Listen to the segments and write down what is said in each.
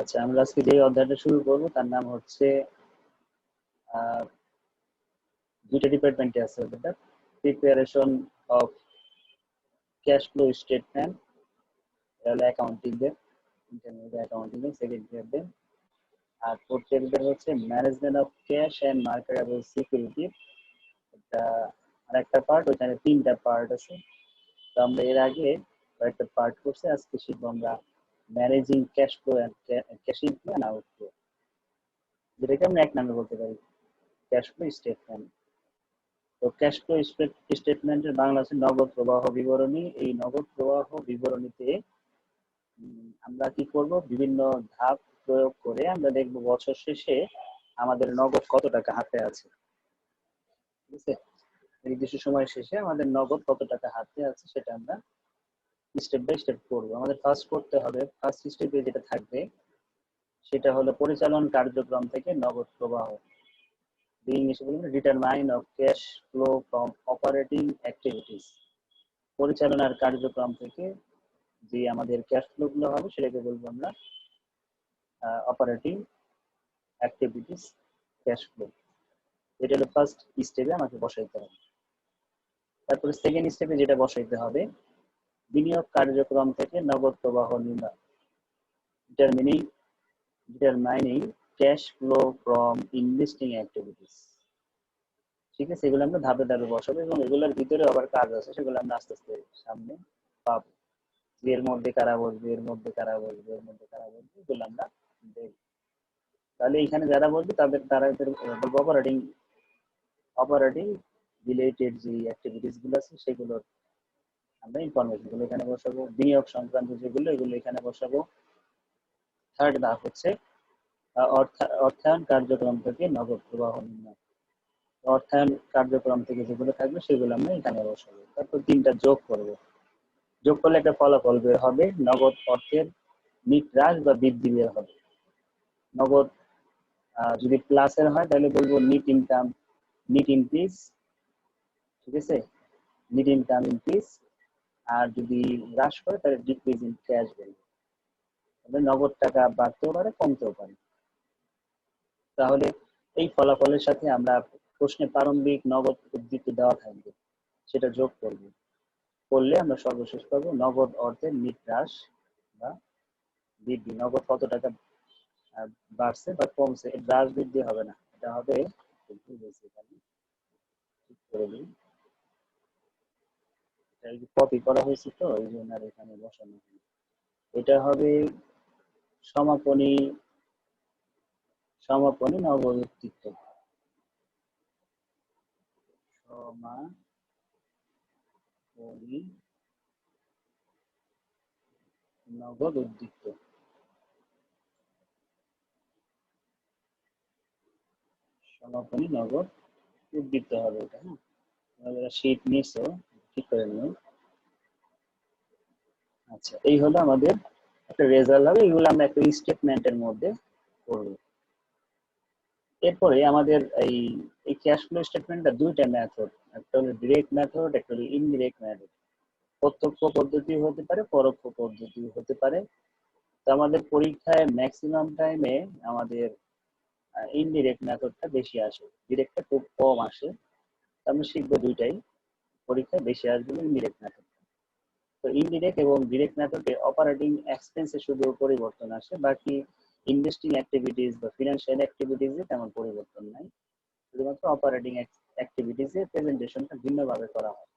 আচ্ছা, আমরা আজকে যে অধ্যায়টা শুরু করব তার নাম হচ্ছে দুইটা ডিপার্টমেন্টে আছে অধ্যায়টা, preparation of cash flow statement, তাহলে অ্যাকাউন্টিং দের ইন্টারমিডিয়েট অ্যাকাউন্টিং এর সেকেন্ড ইয়ারদের, আর ফোর্থ ইয়ারদের হচ্ছে management of cash and marketable security. এটা আরেকটা পার্ট, ওইখানে তিনটা পার্ট আছে। তো আমরা এর আগে কয়েকটা পার্ট করছি, আজকে শিখবো আমরা managing cash flow and cash inflow and outflow, যেটাকে আমরা এক নামে বলতে পারি ক্যাশ ফ্লো স্টেটমেন্ট। তো ক্যাশ ফ্লো স্টেটমেন্টের বাংলা আছে নগদ প্রবাহ বিবরণী। এই নগদ প্রবাহ বিবরণীতে আমরা কি করব, বিভিন্ন ধাপ প্রয়োগ করে আমরা দেখব বছর শেষে আমাদের নগদ কত টাকা হাতে আছে। ঠিক আছে, নির্দিষ্ট সময় শেষে আমাদের নগদ কত টাকা হাতে আছে সেটা আমরা স্টেপ বাই স্টেপ করবো। আমাদের ফার্স্ট করতে হবে, ফার্স্ট স্টেপে যেটা থাকবে সেটা হলো পরিচালন কার্যক্রম থেকে নগদ প্রবাহ। ইংলিশে বলবো determine of cash flow from operating activities. পরিচালনার কার্যক্রম থেকে যে আমাদের ক্যাশ ফ্লো গুলো হবে সেটাকে বলবো আমরা অপারেটিং অ্যাক্টিভিটিস ক্যাশ ফ্লো। এটা হলো ফার্স্ট স্টেপে আমাকে বসাইতে হবে। তারপরে সেকেন্ড স্টেপে যেটা বসাইতে হবে, বিনিয়োগ কার্যক্রম থেকে নগদ প্রবাহ নির্ণয়, determining cash flow from investing activities. ঠিক আছে, এগুলো আমরা ধাপে ধাপে বসাবো এবং এগুলোর ভিতরে আবার কাজ আছে, সেগুলো আমরা আস্তে আস্তে সামনে পাবো। এর মধ্যে কারা বসবে, এর মধ্যে কারা বসবে, এর মধ্যে কারা বসবে, এগুলো আমরা দেখব। তাহলে এখানে যারা বলবে তারা বলবো অপারেটিং রিলেটেড যে অ্যাক্টিভিটিস গুলো আছে সেগুলোর আমরা ইনফরমেশন গুলো এখানে বসাবো। বিনিয়োগ সংক্রান্ত যেগুলো এগুলো এখানে বসাবো। থার্ড ধাপ হচ্ছে অর্থায়ন কার্যক্রম থেকে নগদ প্রবাহ নির্ণয়। অর্থায়ন কার্যক্রম থেকে যেগুলো থাকবে সেগুলো আমরা এখানে বসাবো। তারপর তিনটা যোগ করব, যোগ করলে একটা ফলাফল বের হবে, নগদ অর্থের নিট হ্রাস বা বৃদ্ধি বের হবে। নগদ যদি প্লাসের হয় তাহলে বলবো নিট ইনকাম, নিট ইনক্রিজ। ঠিক আছে, নিট ইনকাম ইনক্রিজ। আর যদি হ্রাস করে তাহলে ডিক্রিজ ইন ক্যাশ বলবো। তবে নগদ টাকা বাড়তেও পারে কমতেও পারে। তাহলে এই ফলাফলের সাথে আমরা প্রশ্নে প্রারম্ভিক নগদ উদ্ধৃত দেওয়া থাকবে, সেটা যোগ করব। করলে আমরা সর্বশেষ পাবো নগদ অর্থের নিট হ্রাস বা বৃদ্ধি। নগদ কত টাকা বাড়ছে বা কমছে, হ্রাস বৃদ্ধি হবে না, এটা হবে কপি করা হয়েছে তো এই জন্য আর এখানে বসানো হয়। এটা হবে সমাপনী নগদ উদ্ধৃত, সমাপনী নগদ উদ্ধৃত। সমাপনী নগদ উদ্ধৃত হবে এটা। হ্যাঁ, যারা শীট নিছো ঠিক করে নিও। আচ্ছা, এই হলো আমাদের একটা রেজাল্ট হবে, এগুলো আমরা একটা স্টেটমেন্টের মধ্যে করব। এরপরে আমাদের এই ক্যাশ ফ্লো স্টেটমেন্টটা দুইটা মেথড, একটা হলো ডিরেক্ট মেথড, একটা হলো ইনডিরেক্ট মেথড। প্রত্যক্ষ পদ্ধতি হতে পারে, পরোক্ষ পদ্ধতি হতে পারে। তো আমাদের পরীক্ষায় ম্যাক্সিমাম টাইমে আমাদের ইনডিরেক্ট মেথডটা বেশি আসে, ডিরেক্টটা খুব কম আসে। আমরা শিখবো দুইটাই, পরীক্ষায় বেশি আসবে ইনডিরেক্ট মেথড। তো ইনডিরেক্ট এবং ডিরেক্ট মেথডে অপারেটিং এক্সপেন্সে শুধু পরিবর্তন আসে, বাকি ইনভেস্টিং অ্যাক্টিভিটিস বা ফিনান্সিয়াল অ্যাক্টিভিটিসে তেমন পরিবর্তন নাই। শুধুমাত্র অপারেটিং অ্যাক্টিভিটিসে প্রেজেন্টেশনটা ভিন্নভাবে করা হয়।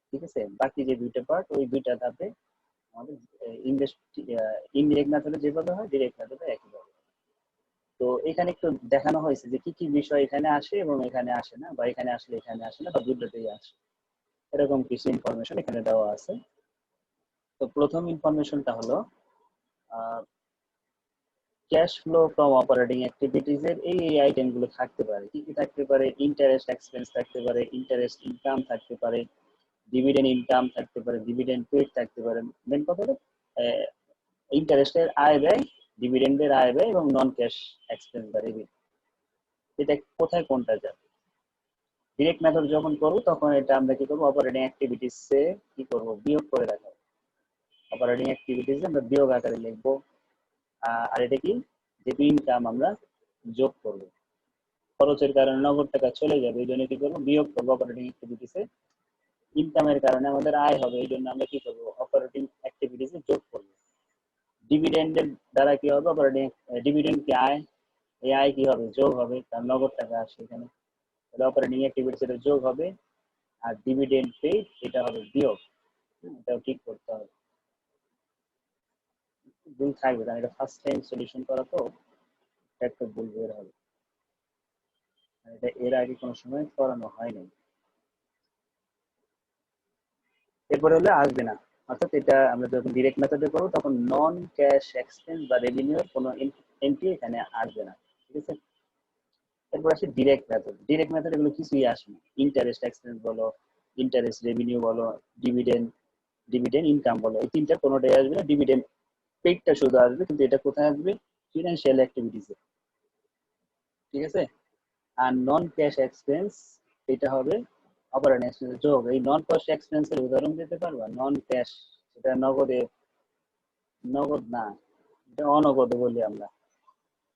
ঠিক আছে, বাকি যে দুইটা পার্ট ওই দুইটা ধাপে আমাদের ইনডিরেক্ট মেথডে যেভাবে হয় ডিরেক্ট মেথডে একইভাবে। তো এখানে একটু দেখানো হয়েছে যে কি কি বিষয় এখানে আসে এবং এখানে আসে না, বা এখানে আসলে এখানে আসে না, বা দুটোতেই আসে, এরকম কিছু ইনফরমেশন এখানে দেওয়া আছে। তো প্রথম ইনফরমেশনটা হলো cash flow from operating activities এর এই আইটেম গুলো থাকতে পারে। কি কি থাকতে পারে? ইন্টারেস্ট এক্সপেন্স থাকতে পারে, ইন্টারেস্ট ইনকাম থাকতে পারে, ডিভিডেন্ড ইনকাম থাকতে পারে, ডিভিডেন্ড পেড থাকতে পারে। মেন কথা হলো ইন্টারেস্টের আয় ব্যয়, ডিভিডেন্ডের আয় ব্যয় এবং নন ক্যাশ এক্সপেন্স বা রেভিনিউ। এটা কোথায় কোনটা যাবে? ডিরেক্ট মেথড যখন করবো তখন এটা আমরা কি করবো, অপারেটিং অ্যাক্টিভিটিস এ কি করবো, বিয়োগ করে রাখবো। অপারেটিং অ্যাক্টিভিটিস আমরা বিয়োগ আকারে লিখবো। আর এটা কি, যেহেতু ইনকাম আমরা যোগ করব, খরচের কারণে নগদ টাকা চলে যাবে, এই জন্য কি করবো, বিয়োগ করবো অপারেটিং অ্যাক্টিভিটিসে। ইনকামের কারণে আমাদের আয় হবে, এই জন্য আমরা কি করবো, অপারেটিং অ্যাক্টিভিটিসে যোগ করবো। ডিভিডেন্ডের দ্বারা কি হবে, অপারেটিং ডিভিডেন্ড কি আয়, এই আয় কি হবে, যোগ হবে, কারণ নগদ টাকা আসে এখানে, তাহলে অপারেটিং অ্যাক্টিভিটিস এটা যোগ হবে, আর ডিভিডেন্ড পেইড এটা হবে বিয়োগ। এটাও ঠিক করতে হবে, ভুল থাকবে কারণ এটা ফার্স্ট টাইম সলিউশন করা, তো একটা ভুল বের হবে, এটা এর আগে কোনো সময় করানো হয়নি। এরপরে হলে আসবে না, অর্থাৎ এটা আমরা যখন ডিরেক্ট মেথডে করবো তখন নন ক্যাশ এক্সপেন্স বা রেভিনিউর কোনো এন্ট্রি এখানে আসবে না, ঠিক আছে। এরপর আসি ডিরেক্ট মেথড। ডিরেক্ট মেথড এগুলো কিছুই আসে না, ইন্টারেস্ট এক্সপেন্স বলো, ইন্টারেস্ট রেভিনিউ বলো, ডিভিডেন্ড ডিভিডেন্ড ইনকাম বলো, এই তিনটা কোনোটাই আসবে না। ডিভিডেন্ড পেইডটা শুধু আসবে, কিন্তু এটা কোথায় আসবে, ফিনান্সিয়াল অ্যাক্টিভিটিসে, ঠিক আছে। আর নন ক্যাশ এক্সপেন্স এটা হবে অপারেটিং এক্সপেন্স যোগ। এই নন ক্যাশ এক্সপেন্সের উদাহরণ দিতে পারবা, নন ক্যাশ, সেটা নগদে, নগদ না, এটা অনগদ বলি আমরা।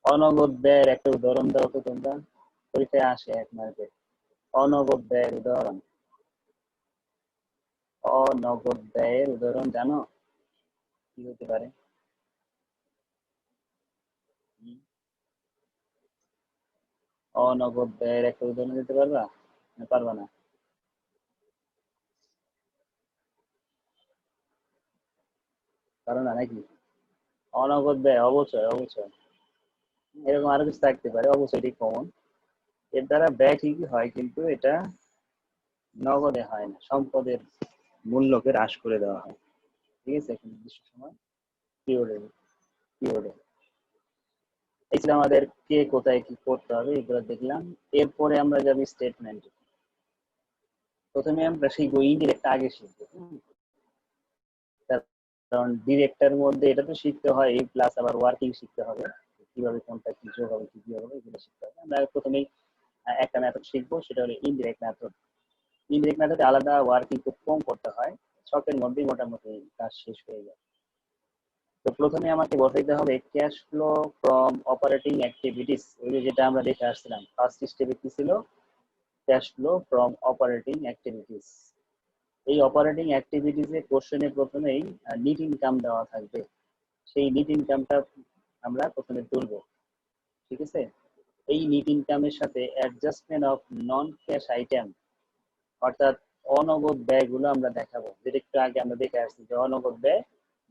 অনগদ ব্যয়ের একটা উদাহরণ দাও তো তোমরা, পরীক্ষায় আসে এক মার্কে, অনগদ ব্যয়ের উদাহরণ। অনগদ ব্যয়ের উদাহরণ জানো কি হতে পারে? অনগদ ব্যয়ের একটা উদাহরণ দিতে পারবা না পারবা না? পারো না নাকি? অনগদ ব্যয় অবচয়, অবচয়, এরকম আরো কিছু থাকতে পারে, অবচয় এটি কমন। এর দ্বারা ব্যয় ঠিকই হয়, কিন্তু এটা নগদে হয় না, সম্পদের মূল্যকে হ্রাস করে দেওয়া হয়, ঠিক আছে, একটা নির্দিষ্ট সময় পিরিয়ডে, পিরিয়ডে। এই ছিল আমাদের কে কোথায় কি করতে হবে, এগুলো দেখলাম। এরপরে আমরা যাবি স্টেটমেন্ট। প্রথমে আমরা শিখবো ইনডিরেক্ট, আগে শিখবো, কারণ ডিরেক্টের মধ্যে এটা তো শিখতে হয়, এই প্লাস আবার ওয়ার্কিং শিখতে হবে, কিভাবে কোনটা কি যোগ হবে কি হবে এগুলো শিখতে হবে। আমরা প্রথমেই একটা মেথড শিখবো, সেটা হলো ইনডিরেক্ট মেথড। ইনডিরেক্ট মেথডে আলাদা ওয়ার্কিং খুব কম করতে হয়, শখের মধ্যেই মোটামুটি কাজ শেষ হয়ে যায়। তো প্রথমে আমাকে বসাইতে হবে cash flow from operating activities, ওই যে যেটা আমরা দেখে আসছিলাম, ফার্স্ট স্টেপে কি ছিল, cash flow from operating activities. এই অপারেটিং অ্যাক্টিভিটিসে কোশ্চেনে প্রথমেই নিট ইনকাম দেওয়া থাকবে, সেই নিট ইনকামটা আমরা প্রথমে তুলবো, ঠিক আছে। এই নিট ইনকামের সাথে adjustment of non cash item, অর্থাৎ অনগদ ব্যয়গুলো আমরা দেখাবো, যেটা একটু আগে আমরা দেখে আসছি যে অনগদ ব্যয়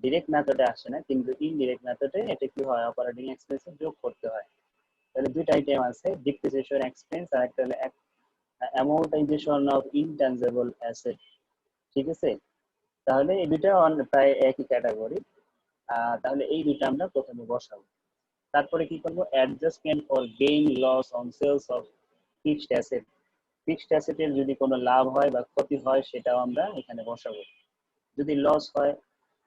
ডিরেক্ট মেথডে আসে না, কিন্তু ইনডিরেক্ট মেথডে এটা কি হয়, অপারেটিং এক্সপেন্সে যোগ করতে হয়। তাহলে দুইটা আইটেম আছে, ডিপ্রিসিয়েশন এক্সপেন্স আর একটা হলো অ্যামortization অফ ইনট্যানজিবল অ্যাসেট, ঠিক আছে। তাহলে এই দুইটা প্রায় একই ক্যাটাগরি, তাহলে এই দুইটা আমরা প্রথমে বসাবো। তারপরে কি করবো, adjustment for gain loss on sales of fixed asset, fixed অ্যাসেটের যদি কোনো লাভ হয় বা ক্ষতি হয় সেটাও আমরা এখানে বসাবো। যদি লস হয়,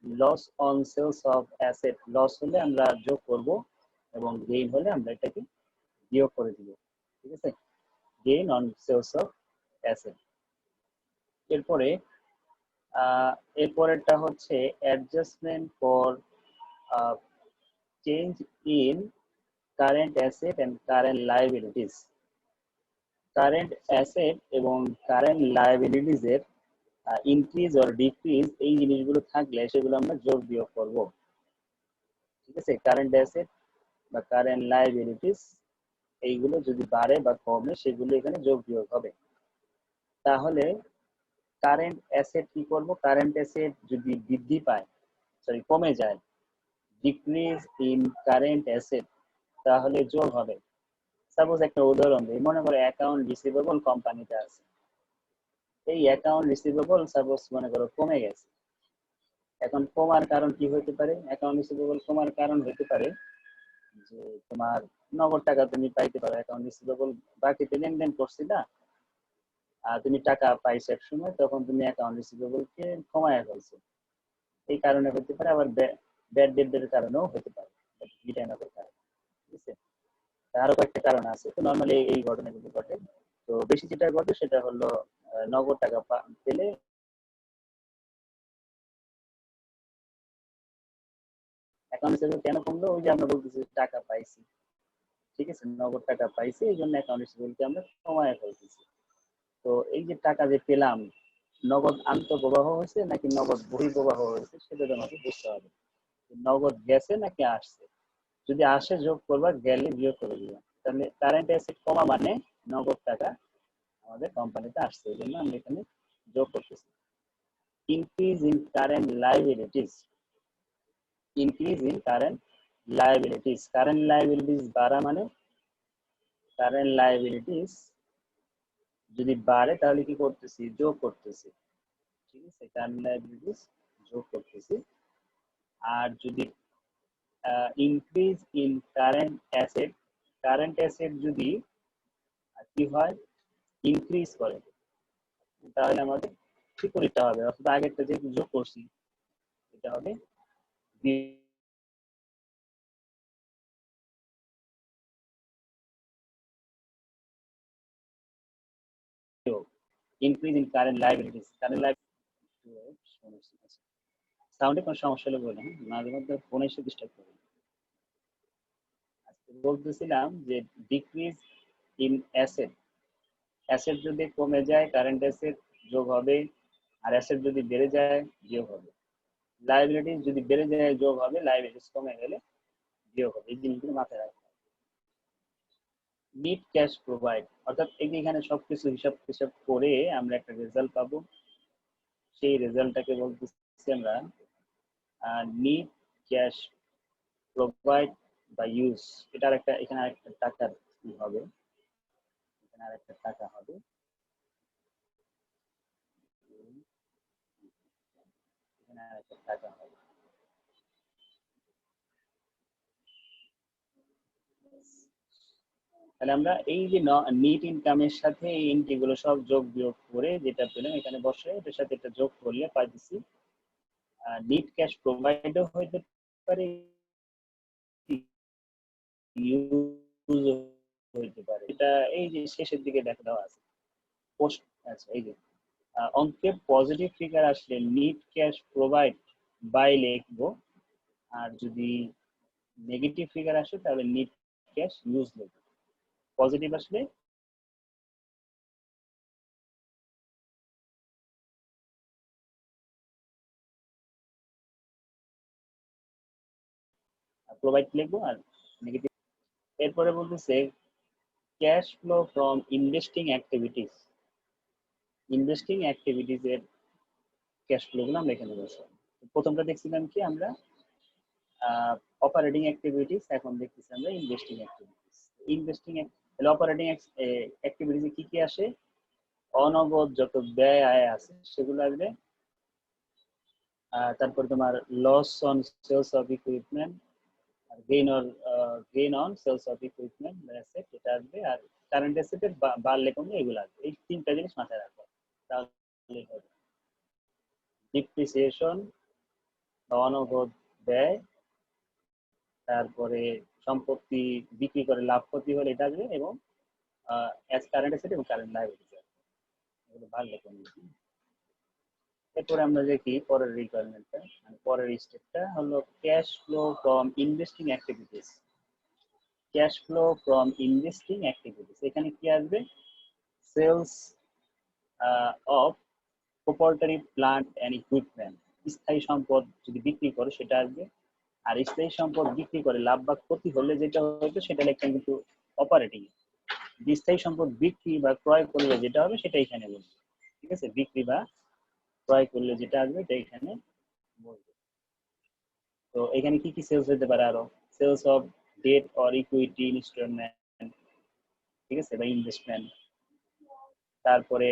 loss on sales of asset, loss হলে আমরা যোগ করব, এবং গেইন হলে আমরা এটাকে বিয়োগ করে দিব, ঠিক আছে, gain on sales of asset. এরপরে এরপরেরটা হচ্ছে adjustment for change in current asset and current liabilities. Current asset এবং কারেন্ট লায়াবিলিটিস এর ইনক্রিজ অর ডিক্রিজ, এই জিনিসগুলো থাকলে সেগুলো আমরা যোগ বিয়োগ করব, ঠিক আছে। কারেন্ট অ্যাসেট বা কারেন্ট লায়াবিলিটিস এইগুলো যদি বাড়ে বা কমে সেগুলো এখানে যোগ বিয়োগ হবে। তাহলে কারেন্ট অ্যাসেট কি করব, কারেন্ট অ্যাসেট যদি বৃদ্ধি পায়, সরি কমে যায়, ডিক্রিজ ইন কারেন্ট অ্যাসেট, তাহলে যোগ হবে। সাপোজ একটা উদাহরণ দিই, মনে করো অ্যাকাউন্ট রিসিভেবল কোম্পানিতে আছে, এই অ্যাকাউন্ট রিসিভেবল সাপোজ মনে করো কমে গেছে। এখন কমার কারণ কি হতে পারে, অ্যাকাউন্ট রিসিভেবল কমার কারণ হতে পারে যে তোমার নগদ টাকা তুমি পাইতে পারো, অ্যাকাউন্ট রিসিভেবল বাকিতে লেনদেন করছিলা, আর তুমি টাকা পাইছো এক সময়, তখন তুমি অ্যাকাউন্ট রিসিভেবল কে কমায় ফেলছো, এই কারণে হতে পারে। আবার ব্যাড ডেটের কারণেও হতে পারে, রিটার্ন অফের কারণে, ঠিক আছে। আরো কয়েকটা কারণ আছে, তো নর্মালি এই ঘটনাগুলো ঘটে। তো বেশি যেটা ঘটে সেটা হলো নগদ টাকা পেলে অ্যাকাউন্ট রিসিভেবল কেন কমলো? ওই যে আমরা বলতেছি টাকা পাইছি, ঠিক আছে, নগদ টাকা পাইছি, এই জন্য অ্যাকাউন্ট রিসিভেবলকে আমরা কমায় ফেলতেছি। তো এই যে টাকা যে পেলাম, নগদ আন্তঃপ্রবাহ হয়েছে নাকি নগদ বহিঃপ্রবাহ হয়েছে সেটা তোমাকে বুঝতে হবে। নগদ গেছে নাকি আসছে। যদি আসে যোগ করবা, গেলে বিয়োগ করে দিবা। তাহলে কারেন্ট অ্যাসেট কমা মানে নগদ টাকা আমাদের কোম্পানিতে আসছে, এই জন্য আমরা এখানে যোগ করতেছি। Increase in current liabilities, increase in current liabilities, current liabilities বাড়া মানে, কারেন্ট লাইবিলিটিস যদি বাড়ে তাহলে কি করতেছি? যোগ করতেছি, ঠিক আছে, কারেন্ট লাইবিলিটিস যোগ করতেছি। আর যদি increase in current asset, current asset যদি কি হয় ইনক্রিজ করে, তাহলে আমাদের বিপরীতটা হবে, অর্থাৎ আগেরটা যেহেতু যোগ করছি এটা হবে increase in current liabilities. Current liabilities সাউন্ডে কোনো সমস্যা হলে বলে, হ্যাঁ, মাঝে মধ্যে ফোন এসে ডিস্টার্ব করে। আজকে বলতেছিলাম যে ডিক্রিজ ইন অ্যাসেট, অ্যাসেট যদি কমে যায় কারেন্ট অ্যাসেট যোগ হবে, আর অ্যাসেট যদি বেড়ে যায় বিয়োগ হবে। লাইবিলিটিস যদি বেড়ে যায় যোগ হবে, লাইবিলিটিস কমে গেলে বিয়োগ হবে। এই জিনিসগুলো মাথায় রাখতে হবে। নিট ক্যাশ প্রোভাইড, অর্থাৎ এই যে এখানে সবকিছু হিসাব হিসাব করে আমরা একটা রেজাল্ট পাবো, সেই রেজাল্টটাকে বলতেছি আমরা নিট ক্যাশ প্রোভাইড বা ইউজ। এটার একটা এখানে আরেকটা টাকার কি হবে, এখানে আরেকটা টাকা হবে, এখানে আরেকটা টাকা হবে। তাহলে আমরা এই যে নিট ইনকামের সাথে এই এন্ট্রি গুলো সব যোগ বিয়োগ করে যেটা পেলাম এখানে বসে, এটার সাথে এটা যোগ করলে পাইতেছি নিট ক্যাশ প্রোভাইডও হইতে পারে, ইউজ হইতে পারে। এটা এই যে শেষের দিকে দেখা দেওয়া আছে পোস্ট, আচ্ছা এই যে অঙ্কে পজিটিভ ফিগার আসলে নিট ক্যাশ প্রোভাইড বাই লিখবো, আর যদি নেগেটিভ ফিগার আসে তাহলে নিট ক্যাশ ইউজ লিখবো। পজিটিভ আসলে প্রোভাইড লিখবো, আর নেগেটিভ। এরপরে বলতেছে cash flow from investing activities, investing activities এর ক্যাশ ফ্লো গুলো আমরা এখানে বসাবো। প্রথমটা দেখছিলাম কি আমরা অপারেটিং অ্যাক্টিভিটিস, এখন দেখতেছি আমরা ইনভেস্টিং অ্যাক্টিভিটিস। ইনভেস্টিং অপারেটিং অ্যাক্টিভিটিসে কি কি আসে? অনগদ যত ব্যয় আয় আছে সেগুলো আসবে, তারপরে তোমার loss on sales of equipment, আর gain on sales of equipment asset এটা আসবে, আর কারেন্ট অ্যাসেটের বাড়লে কমলে এগুলো আসবে। এই তিনটা জিনিস মাথায় রাখবো তাহলে হবে। ডিপ্রিসিয়েশন বা অনগদ ব্যয়, তারপরে সম্পত্তি বিক্রি করে লাভ ক্ষতি হলে এটা আসবে, এবং কারেন্ট অ্যাসেট এবং কারেন্ট লায়াবিলিটি এগুলো বাড়লে কমলে। এরপরে আমরা দেখি পরের রিকোয়ারমেন্টটা, মানে পরের স্টেপটা হলো cash flow from investing activities. Cash flow from investing activities এখানে কি আসবে? Sales of property plant and equipment, স্থায়ী সম্পদ যদি বিক্রি করে সেটা আসবে, আর স্থায়ী সম্পদ বিক্রি করে লাভ বা ক্ষতি হলে যেটা হয়তো সেটা লিখতাম কিন্তু অপারেটিং। স্থায়ী সম্পদ বিক্রি বা ক্রয় করলে যেটা হবে সেটা এখানে বলবে, ঠিক আছে, বিক্রি বা ক্রয় করলে যেটা আসবে এটা এখানে বলবে। তো এখানে কি কি সেলস হতে পারে? আরো sales of debt or equity instalment, ঠিক আছে, বা ইনভেস্টমেন্ট। তারপরে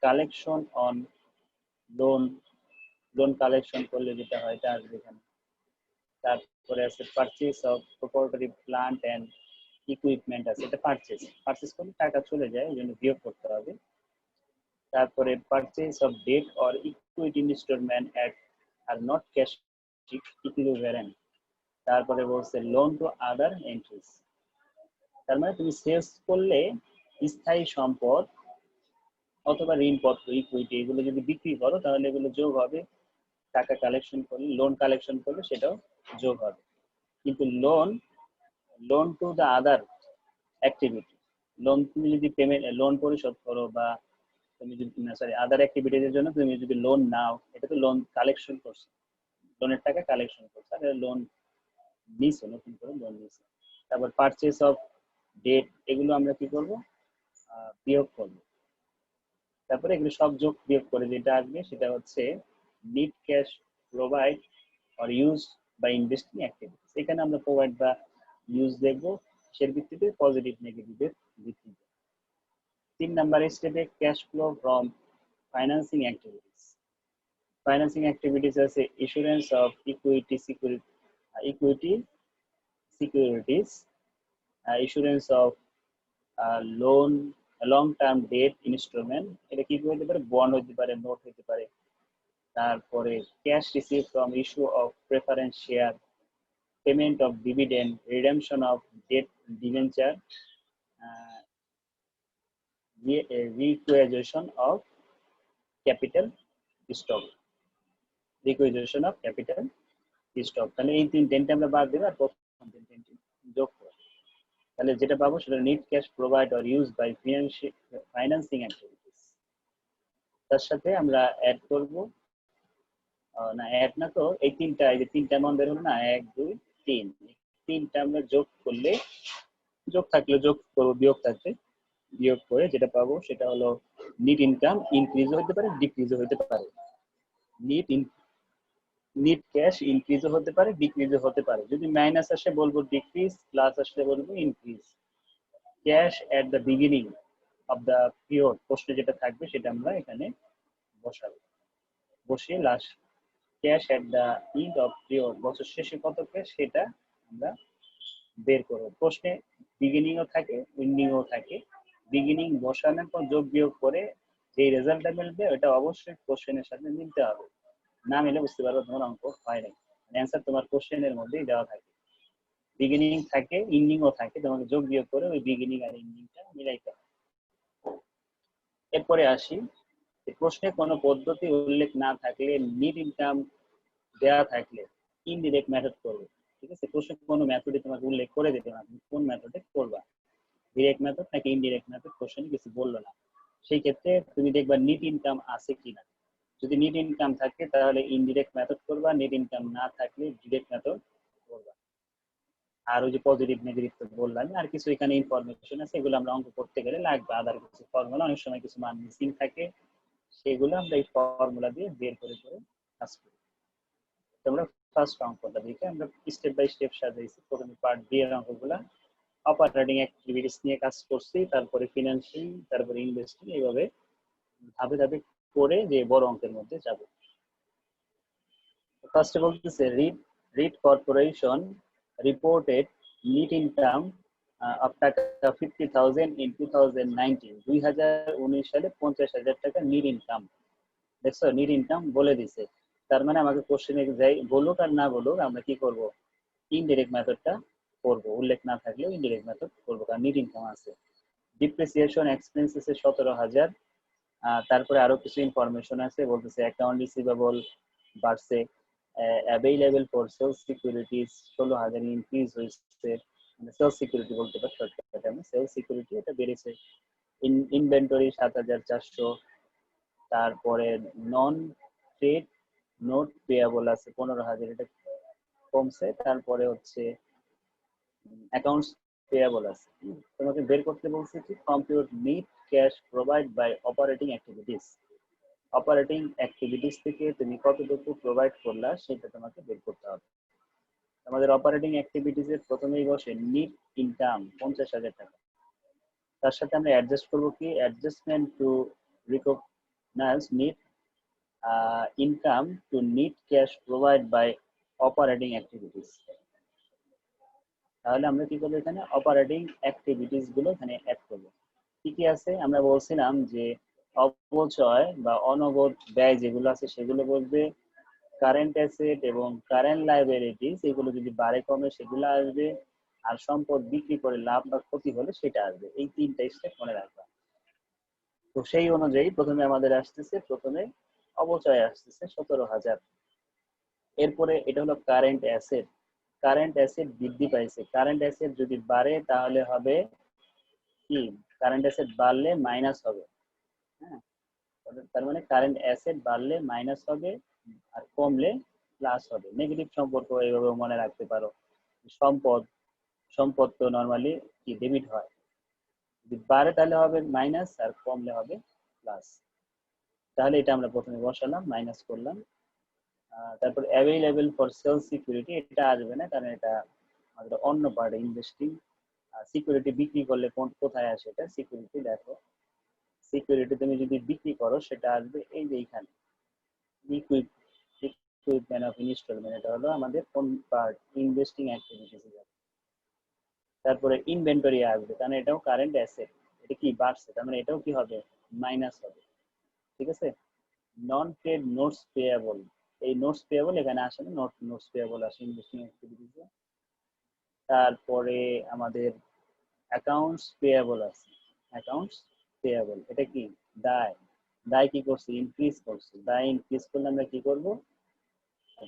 collection on loan, loan collection করলে যেটা হয় এটা আসবে এখানে। তারপরে আছে purchase of property plant and equipment, আছে এটা পারচেজ, পারচেজ করলে টাকা চলে যায় এই জন্য বিয়োগ করতে হবে। তারপরে purchase of debt or equity instalment at are not cash equivalent. তারপরে বলছে লোন টু আদার এন্ট্রিজ, তার মানে তুমি সেলস করলে স্থায়ী সম্পদ অথবা ঋণপত্র ইকুইটি এগুলো যদি বিক্রি করো তাহলে এগুলো যোগ হবে, টাকা কালেকশন করলে লোন কালেকশন করলে সেটাও যোগ হবে। কিন্তু loan loan to the other activity, loan তুমি যদি পেমেন্ট লোন পরিশোধ করো বা তুমি যদি সরি আদার অ্যাক্টিভিটিজের জন্য তুমি যদি লোন নাও, এটা তো লোন কালেকশন করছো, লোনের টাকা কালেকশন করছো, আর লোন নিছো, নতুন করে লোন নিছো। তারপর পারচেস অফ ডেট, এগুলো আমরা কি করব, বিয়োগ করব। তারপরে এগুলো সব যোগ বিয়োগ করে যেটা আসবে সেটা হচ্ছে need cash provide or use বা ইনভেস্টিং অ্যাক্টিভিটিস। এখানে আমরা প্রোভাইড বা ইউজ দেখবো সের ভিত্তিতে, পজিটিভ নেগেটিভের ভিত্তিতে। 3 নাম্বার স্টেপে cash flow from financing activities. Financing activities আছে issuance of equity securities, issuance of loan, long term debt instrument, এটা কি হতে পারে, বন্ড হতে পারে, নোট হতে পারে। তারপরে cash receive from issue of preference share, payment of dividend, redemption of debt debenture, requisition of capital stock, requisition of capital stock. তাহলে এই তিনটে আমরা বাদ দেবো আর প্রথম তিনটে যোগ করব। তাহলে যেটা পাবো সেটা need cash provide or use by financing activities. তার সাথে আমরা অ্যাড করব, না অ্যাড না তো, এই তিনটা, এই যে তিনটা মান বের হলো না, 1 2 3, তিনটা আমরা যোগ করলে, যোগ থাকলে যোগ করবো, বিয়োগ থাকলে বিয়োগ করে যেটা পাবো সেটা হলো নিট ইনকাম ইনক্রিজও হতে পারে, ডিক্রিজও হতে পারে। নিট ক্যাশ ইনক্রিজও হতে পারে, ডিক্রিজও হতে পারে। যদি মাইনাস আসে বলবো ডিক্রিজ, প্লাস আসলে বলবো increase. Cash at the beginning of the period, প্রশ্নে যেটা থাকবে সেটা আমরা এখানে বসাবো, বসিয়ে last cash at the end of period, বছর শেষে কত ক্যাশ সেটা আমরা বের করবো। প্রশ্নে বিগিনিংও থাকে, এন্ডিংও থাকে। বিগিনিং বসানোর পর যোগ বিয়োগ করে যে রেজাল্টটা মিলবে ওটা অবশ্যই কোশ্চেনের সাথে মিলতে হবে, না মিলে বুঝতে পারবো তোমার অঙ্ক হয় নাই, অ্যান্সার তোমার কোশ্চেনের মধ্যেই দেওয়া থাকে। বিগিনিং থাকে, এন্ডিংও থাকে, তোমাকে যোগ বিয়োগ করে ওই বিগিনিং আর এন্ডিংটা মিলাইতে হবে। এরপরে আসি, প্রশ্নে কোনো পদ্ধতি উল্লেখ না থাকলে, নিট ইনকাম দেওয়া থাকলে ইনডিরেক্ট মেথড করবে। ঠিক আছে, প্রশ্নে কোনো মেথডে তোমাকে উল্লেখ করে দিতে না, তুমি কোন মেথডে করবা, ডিরেক্ট মেথড নাকি ইনডিরেক্ট মেথড, কোশ্চেনে কিছু বললো না। সেই ক্ষেত্রে তুমি দেখবা নিট ইনকাম আছে কিনা। যদি নিট ইনকাম থাকে তাহলে ইনডিরেক্ট মেথড করবা, নিট ইনকাম না থাকলে ডিরেক্ট মেথড করবা। আর ওই যে পজিটিভ নেগেটিভ তো বললাম, আর কিছু এখানে ইনফরমেশন আছে, এগুলো আমরা অঙ্ক করতে গেলে লাগবে। আদার কিছু ফর্মুলা, অনেক সময় কিছু মান মিসিং থাকে, সেগুলো আমরা এই ফর্মুলা দিয়ে বের করে করে কাজ করি। তোমরা ফার্স্ট অঙ্কটা দেখে আমরা স্টেপ বাই স্টেপ সাজাইছি। প্রথমে পার্ট বি এর অঙ্কগুলা অপারেটিং অ্যাক্টিভিটিস নিয়ে কাজ করছি, তারপরে ফিনান্সিং, তারপরে ইনভেস্টিং, এইভাবে ধাপে ধাপে করে যে বড় অঙ্কের মধ্যে যাব। ফার্স্টে বলতেছে read corporation reported NEET income of টাকা 50,000 ইন 2019, 2019 সালে 50,000 টাকা নিট ইনকাম। দেখছো, নিট ইনকাম বলে দিছে, তার মানে আমাকে কোশ্চেনে যাই বলুক আর না বলুক আমরা কি করব, ইনডিরেক্ট মেথডটা করব, উল্লেখ না থাকলেও ইনডিরেক্ট মেথড করবো, কারণ নিট ইনকাম আছে। Depreciation expenses 17,000। তারপরে আরো কিছু ইনফরমেশন আছে, বলতেছে অ্যাকাউন্ট রিসিভেবল বাড়ছে, available for sales securities 16,000 increase হয়েছে, মানে সেলস সিকিউরিটি বলতে পারি শর্টকাটে, আমি সেলস সিকিউরিটি এটা বেড়েছে। ইনভেন্টরি 7,400। তারপরে নন ট্রেড নোট পেয়াবল আছে 15,000, এটা কমছে। তারপরে হচ্ছে অ্যাকাউন্টস পেয়াবল আছে। তোমাকে বের করতে বলছে কি, compute net cash provide by operating activities. Operating activities থেকে তুমি কতটুকু প্রোভাইড করলা সেটা তোমাকে বের করতে হবে। আমাদের অপারেটিং অ্যাক্টিভিটিস এর প্রথমেই বসে নিট ইনকাম 50,000 টাকা। তার সাথে আমরা অ্যাডজাস্ট করব কি, adjustment to recognise net income to net cash provide by operating activities. তাহলে আমরা কি করবো, এখানে অপারেটিং অ্যাক্টিভিটিস গুলো এখানে অ্যাড করবো। কি কি আছে, আমরা বলছিলাম যে অপচয় বা অনগদ ব্যয় যেগুলো আছে সেগুলো বলবে, কারেন্ট অ্যাসেট এবং কারেন্ট লাইবিলিটিস এগুলো যদি বাড়ে কমে সেগুলো আসবে, আর সম্পদ বিক্রি করে লাভ বা ক্ষতি হলে সেটা আসবে। এই তিনটা স্টেপ মনে রাখবা। তো সেই অনুযায়ী প্রথমে আমাদের আসতেছে, প্রথমে অপচয় আসতেছে 17,000। এরপরে এটা হলো কারেন্ট অ্যাসেট, কারেন্ট অ্যাসেট বৃদ্ধি পাইছে, কারেন্ট অ্যাসেট যদি বাড়ে তাহলে হবে কি, কারেন্ট অ্যাসেট বাড়লে মাইনাস হবে। হ্যাঁ, তার মানে কারেন্ট অ্যাসেট বাড়লে মাইনাস হবে আর কমলে প্লাস হবে। নেগেটিভ সম্পর্ক এইভাবে মনে রাখতে পারো। সম্পদ, সম্পদ তো নরমালি কি ডেবিট হয়, যদি বাড়ে তাহলে হবে মাইনাস আর কমলে হবে প্লাস। তাহলে এটা আমরা প্রথমে বসালাম, মাইনাস করলাম। তারপর অ্যাভেলেবল ফর সেল সিকিউরিটি, এটা আসবে না কারণ এটা আমাদের অন্য পার্টে ইনভেস্টিং। সিকিউরিটি বিক্রি করলে কোথায় আসে এটা, সিকিউরিটি দেখো, সিকিউরিটি তুমি যদি বিক্রি করো সেটা আসবে এই যে এইখানে, ইকুইপমেন্ট অফ ইনস্টলমেন্ট, এটা হলো আমাদের কোন পার্ট, ইনভেস্টিং অ্যাক্টিভিটিস। তারপরে ইনভেন্টরি আসবে কারণ এটাও কারেন্ট অ্যাসেট, এটা কি বাড়ছে, তার মানে এটাও কি হবে, মাইনাস হবে। ঠিক আছে, নন ট্রেড নোটস পেয়েবল, এই নোটস পেয়েবল এখানে আসে না, নোটস পেয়েবল আসে ইনভেস্টিং অ্যাক্টিভিটিসে। তারপরে আমাদের অ্যাকাউন্টস পেয়েবল আছে, অ্যাকাউন্টস পেয়েবল এটা কি দায়, দায় কি করছে, ইনক্রিজ করছে, দায় ইনক্রিজ করলে আমরা কি করব,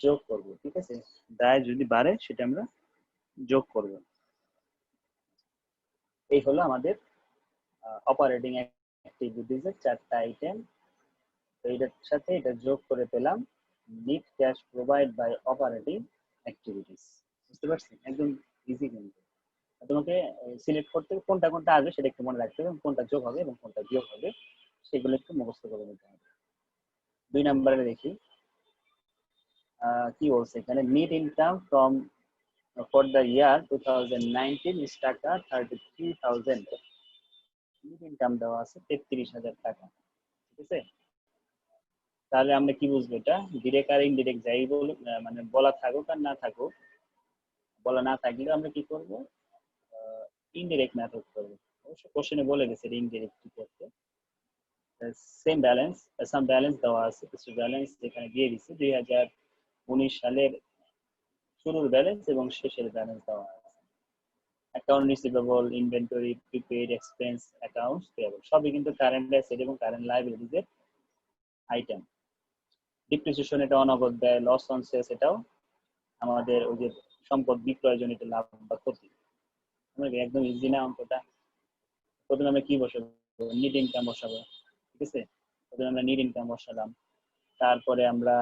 যোগ করব। ঠিক আছে, দায় যদি বাড়ে সেটা আমরা যোগ করব। এই হলো আমাদের অপারেটিং অ্যাক্টিভিটিস এর চারটা আইটেম। তো এটার সাথে এটা যোগ করে পেলাম net cash provide by operating activities. বুঝতে পারছি, একদম ইজি। কিন্তু তোমাকে সিলেক্ট করতে কোনটা কোনটা আসবে সেটা একটু মনে রাখতে হবে, কোনটা যোগ হবে এবং কোনটা বিয়োগ হবে সেগুলো একটু মুখস্থ করে নিতে হবে। 2 নম্বরে দেখি কি বলছে এখানে, NEET income from for the year 2019 is টাকা 33,000, নিট ইনকাম দেওয়া আছে 33,000 টাকা। ঠিক আছে, তাহলে আমরা কি বুঝবো, এটা ডিরেক্ট আর ইনডিরেক্ট যাই বলুক, মানে বলা থাকুক আর না থাকুক, বলা না থাকলে আমরা কি করব, ইনডিরেক্ট মেথড করবো। অবশ্য কোশ্চেনে বলে গেছে ইনডিরেক্ট কি করতে। সেম ব্যালেন্স, সাম ব্যালেন্স দেওয়া আছে, কিছু ব্যালেন্স এখানে দিয়ে দিচ্ছে 2019 সালের শুরুর ব্যালেন্স এবং শেষের ব্যালেন্স দেওয়া আছে। Account receivable, inventory, prepaid, expense, accounts payable সবই কিন্তু কারেন্ট অ্যাসেট এবং কারেন্ট লায়াবিলিটিজ এর আইটেম। ডিপ্রিসিয়েশন এটা অনগদ দেয়, লস অন সেলস এটাও আমাদের ওই যে সম্পদ বিক্রয়জনিত লাভ বা ক্ষতি। একদম ইজি না অঙ্কটা। প্রথমে আমরা কি বসাবো, নিট ইনকাম বসাবো। ঠিক আছে, প্রথমে আমরা নিট ইনকাম বসালাম, তারপরে আমরা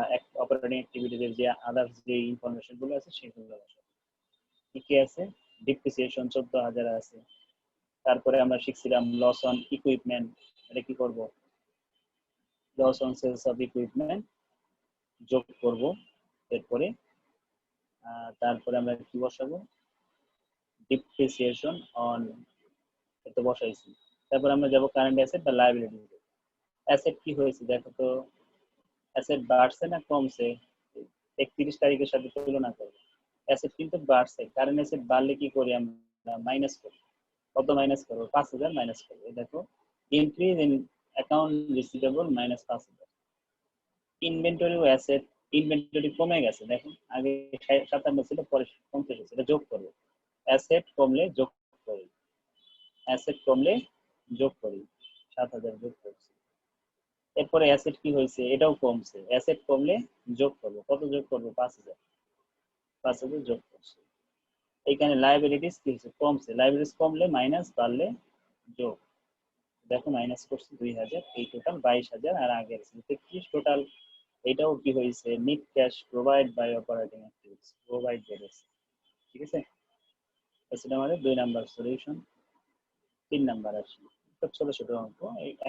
অপারেটিং অ্যাক্টিভিটিজের যে আদার্স যে ইনফরমেশন গুলো আছে সেগুলো বসাবো। কি আছে, ডিপ্রিসিয়েশন 14,000 আছে। তারপরে আমরা শিখছিলাম লস অন ইকুইপমেন্ট, এটা কি করব, loss on sales of equipment যোগ করব। এরপরে তারপরে আমরা কি বসাবো, ডিপ্রিসিয়েশন অন, এটা বসাইছি। তারপর আমরা যাব কারেন্ট অ্যাসেট বা লায়াবিলিটি। অ্যাসেট কি হয়েছে দেখো তো, অ্যাসেট বাড়ছে না কমছে, 31 তারিখের সাথে তুলনা করব। অ্যাসেট কিন্তু বাড়ছে, কারেন্ট অ্যাসেট বাড়লে কি করি আমরা, মাইনাস করি। কত মাইনাস করবো, 5,000 মাইনাস করবো। দেখো increase in account receivable minus 5,000। Inventory ও অ্যাসেট, ইনভেন্টরি কমে গেছে, দেখো আগে 57 ছিল পরে 35 হয়েছে, এটা যোগ করবো। অ্যাসেট কমলে যোগ করি, অ্যাসেট কমলে যোগ করি, 7,000 যোগ করছি। এরপরে অ্যাসেট কি হয়েছে, এটাও কমছে, অ্যাসেট কমলে যোগ করবো, কত যোগ করবো, 5,000, 5,000 যোগ করছি। এইখানে লায়াবিলিটিস কি হয়েছে, কমছে, লায়াবিলিটিস কমলে মাইনাস, বাড়লে যোগ। দেখো মাইনাস করছি 2,000, এই টোটাল 22,000 আর আগে ছিল 33 টোটাল। এটাও কি হয়েছে, net cash provide by operating activities, provide বেড়েছে। ঠিক আছে, এটা আমাদের 2 নাম্বার সলিউশন। 3 নাম্বার আসলে খুব ছোট ছোট অঙ্ক।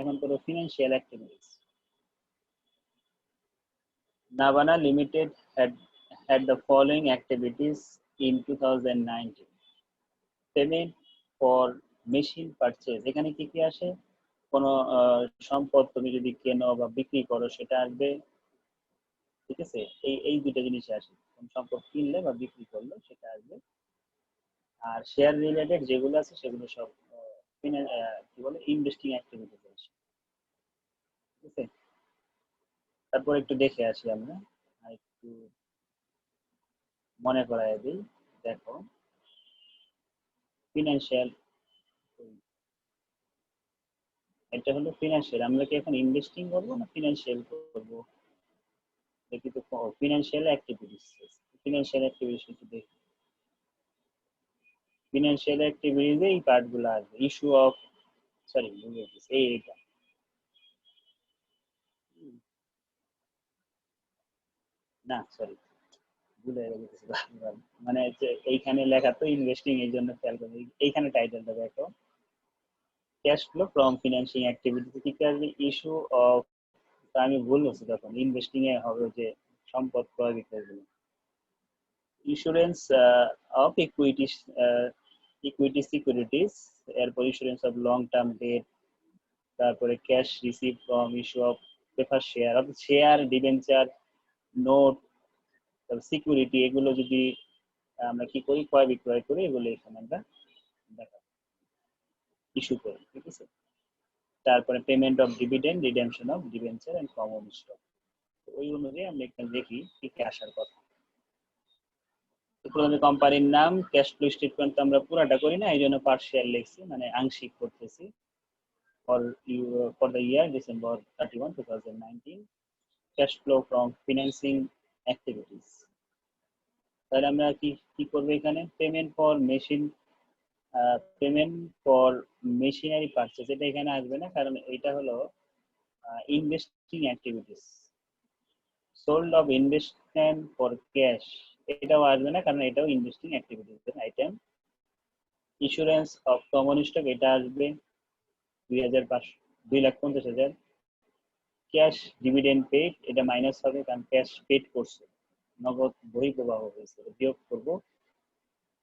এখন করো financial activities. Navana Limited had the following activities in 2019. Payment for machine purchase, এখানে কি কি আসে, কোন সম্পদ তুমি যদি কেনো বা বিক্রি করো সেটা আসবে। ঠিক আছে, এই দুইটা জিনিস আসে, কোন সম্পদ কিনলে বা বিক্রি করলে সেটা আসবে। আর শেয়ার রিলেটেড যেগুলো আছে সেগুলো সব কি বলে, ইনভেস্টিং অ্যাক্টিভিটিস আসে। ঠিক আছে, তারপর একটু দেখে আসি আমরা, একটু মনে করাই দিই। দেখো ফিনান্সিয়াল, এটা হলো ফিনান্সিয়াল, আমরা কি এখন ইনভেস্টিং করবো না ফিনান্সিয়াল করবো, দেখি তো। ফিনান্সিয়াল অ্যাক্টিভিটিস, ফিনান্সিয়াল অ্যাক্টিভিটিস একটু দেখি। ফিনান্সিয়াল অ্যাক্টিভিটিতে এই পার্টগুলো আসবে, ইস্যু অফ সরি এইটা না সরি ভুলে গেছি মানে এইখানে লেখা তো ইনভেস্টিং, এই জন্য খেয়াল করি এইখানে টাইটেলটা দেখো, cash flow from financing activity কি আসবে, ইস্যু অফ, আমি ভুল বলছি তখন ইনভেস্টিং এ হবে যে সম্পদ ক্রয় বিক্রয় গুলো, insurance of equity, equity securities, এরপর insurance of long term debt, তারপরে cash receive from issue of prefer share, অর্থাৎ শেয়ার ডিবেঞ্চার নোট সিকিউরিটি, এগুলো যদি আমরা কি করি ক্রয় বিক্রয় করি, এগুলো এখানে আমরা দেখা ইস্যু করি, ঠিক আছে। তারপরে payment of dividend, redemption of debenture and common stock, ওই অনুযায়ী আমরা এখানে দেখি কি কি আসার কথা। প্রথমে কোম্পানির নাম, ক্যাশ ফ্লো স্টেটমেন্ট আমরা পুরাটা করি না, এই জন্য পার্শিয়াল লিখছি, মানে আংশিক করতেছি। For the year December 31, 2019, cash flow from financing activities. তাহলে আমরা কি কি করবো এখানে, payment for machine, payment for machinery purchase, এটা এখানে আসবে না কারণ এটা হলো investing activities. Sold of investment for cash, এটাও আসবে না কারণ এটাও investing activities item. Insurance of common stock, এটা আসবে 2,50,000। ক্যাশ ডিভিডেন্ড পেড, এটা মাইনাস হবে কারণ ক্যাশ পেড করছে, নগদ বহিঃপ্রবাহ হয়েছে, বিয়োগ করব।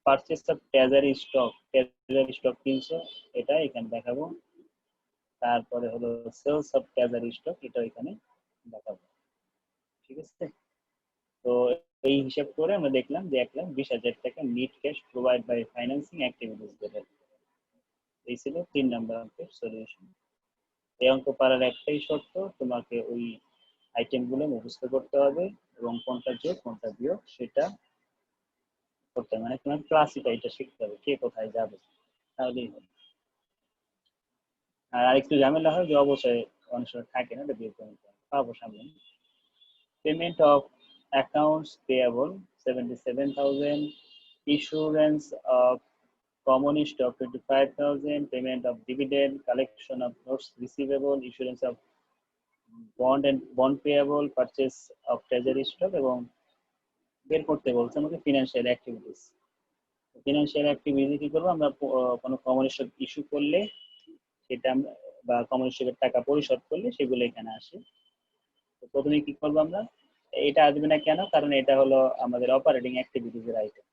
Purchase of treasury stock, treasury stock 300, এটা এখানে দেখাবো। তারপরে হলো সেলস অফ ট্রেজারি স্টক, এটা এখানে দেখাবো, ঠিক আছে। তো এই হিসাব করে আমরা দেখলাম যে 1,20,000 টাকা net cash provide by financing activities দেবে। এই ছিল 3 নম্বর অঙ্কের সলিউশন। এই অঙ্ক পারার একটাই শর্ত, তোমাকে ওই আইটেমগুলো মুখস্থ করতে হবে এবং কোনটা যোগ কোনটা বিয়োগ সেটা করতে হবে, মানে তোমার ক্লাসিফাইটা শিখতে হবে কে কোথায় যাবে, তাহলেই হবে। আর আরেকটু ঝামেলা হয় যে অবশ্যই অনেক সময় থাকে না, এটা বিয়োগ করে নিতে হবে, পাবো সামনে। Payment of accounts payable 77,000, issuance of common stock 25,000, payment of dividend, collection of notes receivable, issuance of bond and bond payable, purchase of treasury stock, এবং বের করতে বলছে আমাকে ফিনান্সিয়াল অ্যাক্টিভিটিস। ফিনান্সিয়াল অ্যাক্টিভিটি কি করবো আমরা, কোনো কমন স্টক ইস্যু করলে সেটা আমরা, বা কমন স্টকের টাকা পরিশোধ করলে সেগুলো এখানে আসে। তো প্রথমে কি করবো আমরা, এটা আসবে না কেন, কারণ এটা হলো আমাদের অপারেটিং অ্যাক্টিভিটিস এর আইটেম।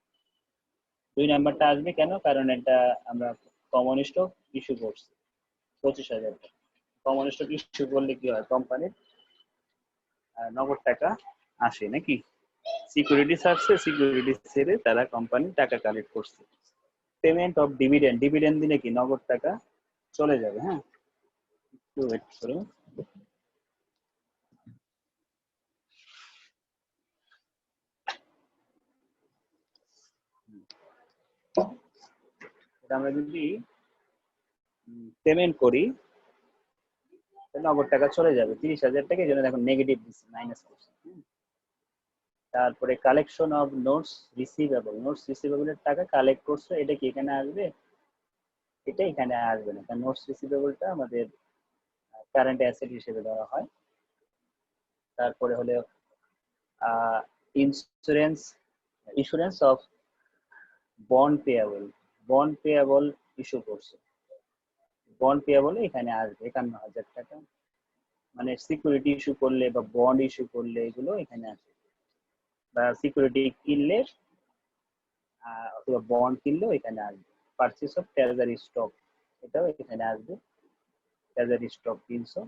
2 নাম্বারটা আসবে কেন, কারণ এটা আমরা কমন স্টক ইস্যু করছি 25,000 টাকা। কমন স্টক ইস্যু করলে কি হয়, কোম্পানির নগদ টাকা আসে নাকি, সিকিউরিটি ছাড়ছে, সিকিউরিটি ছেড়ে তারা কোম্পানি টাকা কালেক্ট করছে। পেমেন্ট অফ ডিভিডেন্ড, ডিভিডেন্ড দিলে কি নগদ টাকা চলে যাবে। হ্যাঁ, একটু ওয়েট করুন। আমরা যদি পেমেন্ট করি নগদ টাকা চলে যাবে 30,000 টাকা, এই জন্য এখন নেগেটিভ দিচ্ছি, মাইনাস করছি। তারপরে collection of notes receivable, notes রিসিভেবলের টাকা কালেক্ট করছে, এটা কি এখানে আসবে, এটা এখানে আসবে না কারণ নোটস রিসিভেবলটা আমাদের কারেন্ট অ্যাসেট হিসেবে ধরা হয়। তারপরে হলো insurance, insurance of bond payable, bond payable issue করছে, বন্ড পেয়েবল এখানে আসবে 51,000 টাকা, মানে সিকিউরিটি ইস্যু করলে বা বন্ড ইস্যু করলে এগুলো এখানে আসবে, বা সিকিউরিটি কিনলে অথবা বন্ড কিনলেও এখানে আসবে। পারচেস অফ ট্রেজারি স্টক, এটাও এখানে আসবে, ট্রেজারি স্টক 300,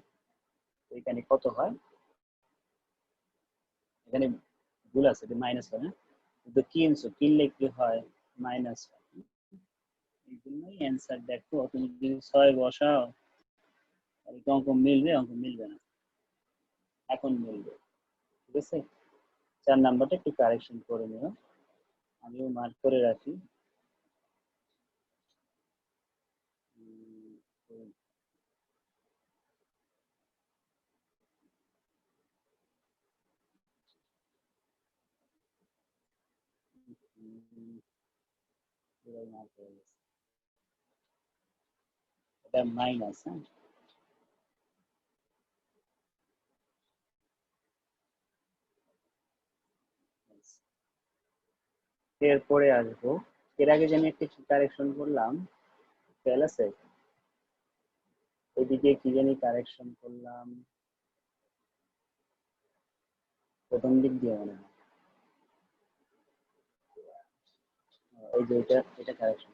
এখানে কত হয়, এখানে ভুল আছে, মাইনাস হয় না, কিন্তু কিনলে কি হয়, মাইনাস হয়। এই জন্যই অ্যান্সার দেখো, তুমি যদি 6 বসাও তাহলে অঙ্ক মিলবে, অঙ্ক মিলবে না, এখন মিলবে, ঠিক আছে। 4 নাম্বারটা একটু কারেকশন করে নিও, আমিও মার্ক করে রাখি। মার্ক হয়ে গেছে, এটা মাইনাস। হ্যাঁ, এরপরে আসবো, এর আগে যে আমি একটা কারেকশন করলাম খেয়াল আছে, এদিকে কি জানি কারেকশন করলাম প্রথম দিক দিয়ে মনে হয়, এই যে এটা কারেকশন,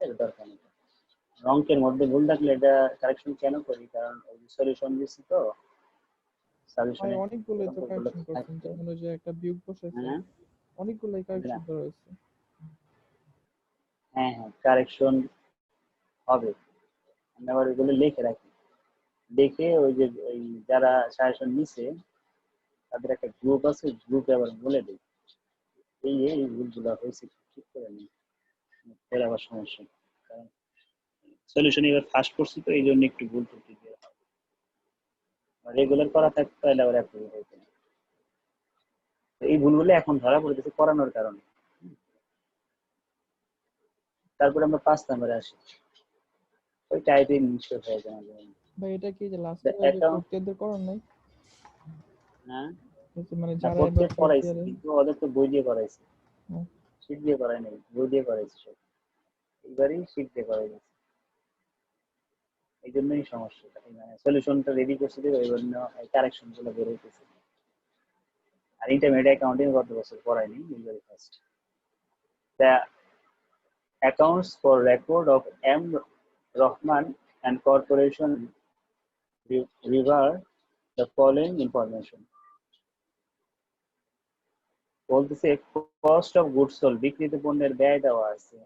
এটা দরকার নেই। অঙ্কের মধ্যে ভুল থাকলে এটা কারেকশন কেন করি, কারণ ওই সলিউশন দিচ্ছি তো ভাই সলিউশনে অনেকগুলোই তো অঙ্কগুলো কারেকশন করছেন, থাকে। যেমন ওই যে একটা বিয়োগ বসেছে, হ্যাঁ অনেকগুলোই কারেকশন করা হয়েছে। হ্যাঁ হ্যাঁ কারেকশন হবে, আমি আবার ওইগুলো লিখে রাখি, দেখে ওই যে ওই যারা সাজেশন নিছে তাদের একটা গ্রুপ আছে, গ্রুপে আবার বলে দিই এই ভুলগুলো হয়েছে, ঠিক করে নিই, এর আবার সমস্যা, কারণ সলিউশন এবার ফার্স্ট করছি তো এই জন্য একটু ভুল ত্রুটি দিয়ে রেগুলার করা থাকতো তাহলে আবার এত ভুল হতো না। এই ভুলগুলো এখন ধরা পড়তেছে করানোর কারণে। তারপরে আমরা 5 নম্বরে আসি, ওই টাইপিং মিস্টেক হয়ে যায় আমাদের। ভাই এটা কি যে লাস্ট The ইয়ারে যে account, ফোর্থ ইয়ারদের করার নাই? হ্যাঁ মানে না যারা ফোর্থ এবার ইয়ার ফোর্থ করাইছি ইয়ারে। কিন্তু ওদের তো বই দিয়ে করাইছে, শীট দিয়ে করাই নাই, বই দিয়ে করাইছে সব, এবারই শীট দিয়ে করাই গেছে, এই জন্যই সমস্যা, মানে সলিউশনটা রেডি করছি তো এই জন্য কারেকশন গুলো বের হইতেছে। আর ইন্টারমিডিয়েট অ্যাকাউন্টিং গত বছর করাইনি, এবারে first. The accounts for record of M Rahman and corporation reveal the following information. বলতেছে কস্ট অফ গুডস সোল্ড, বিক্রিত পণ্যের ব্যয় দেওয়া আছে,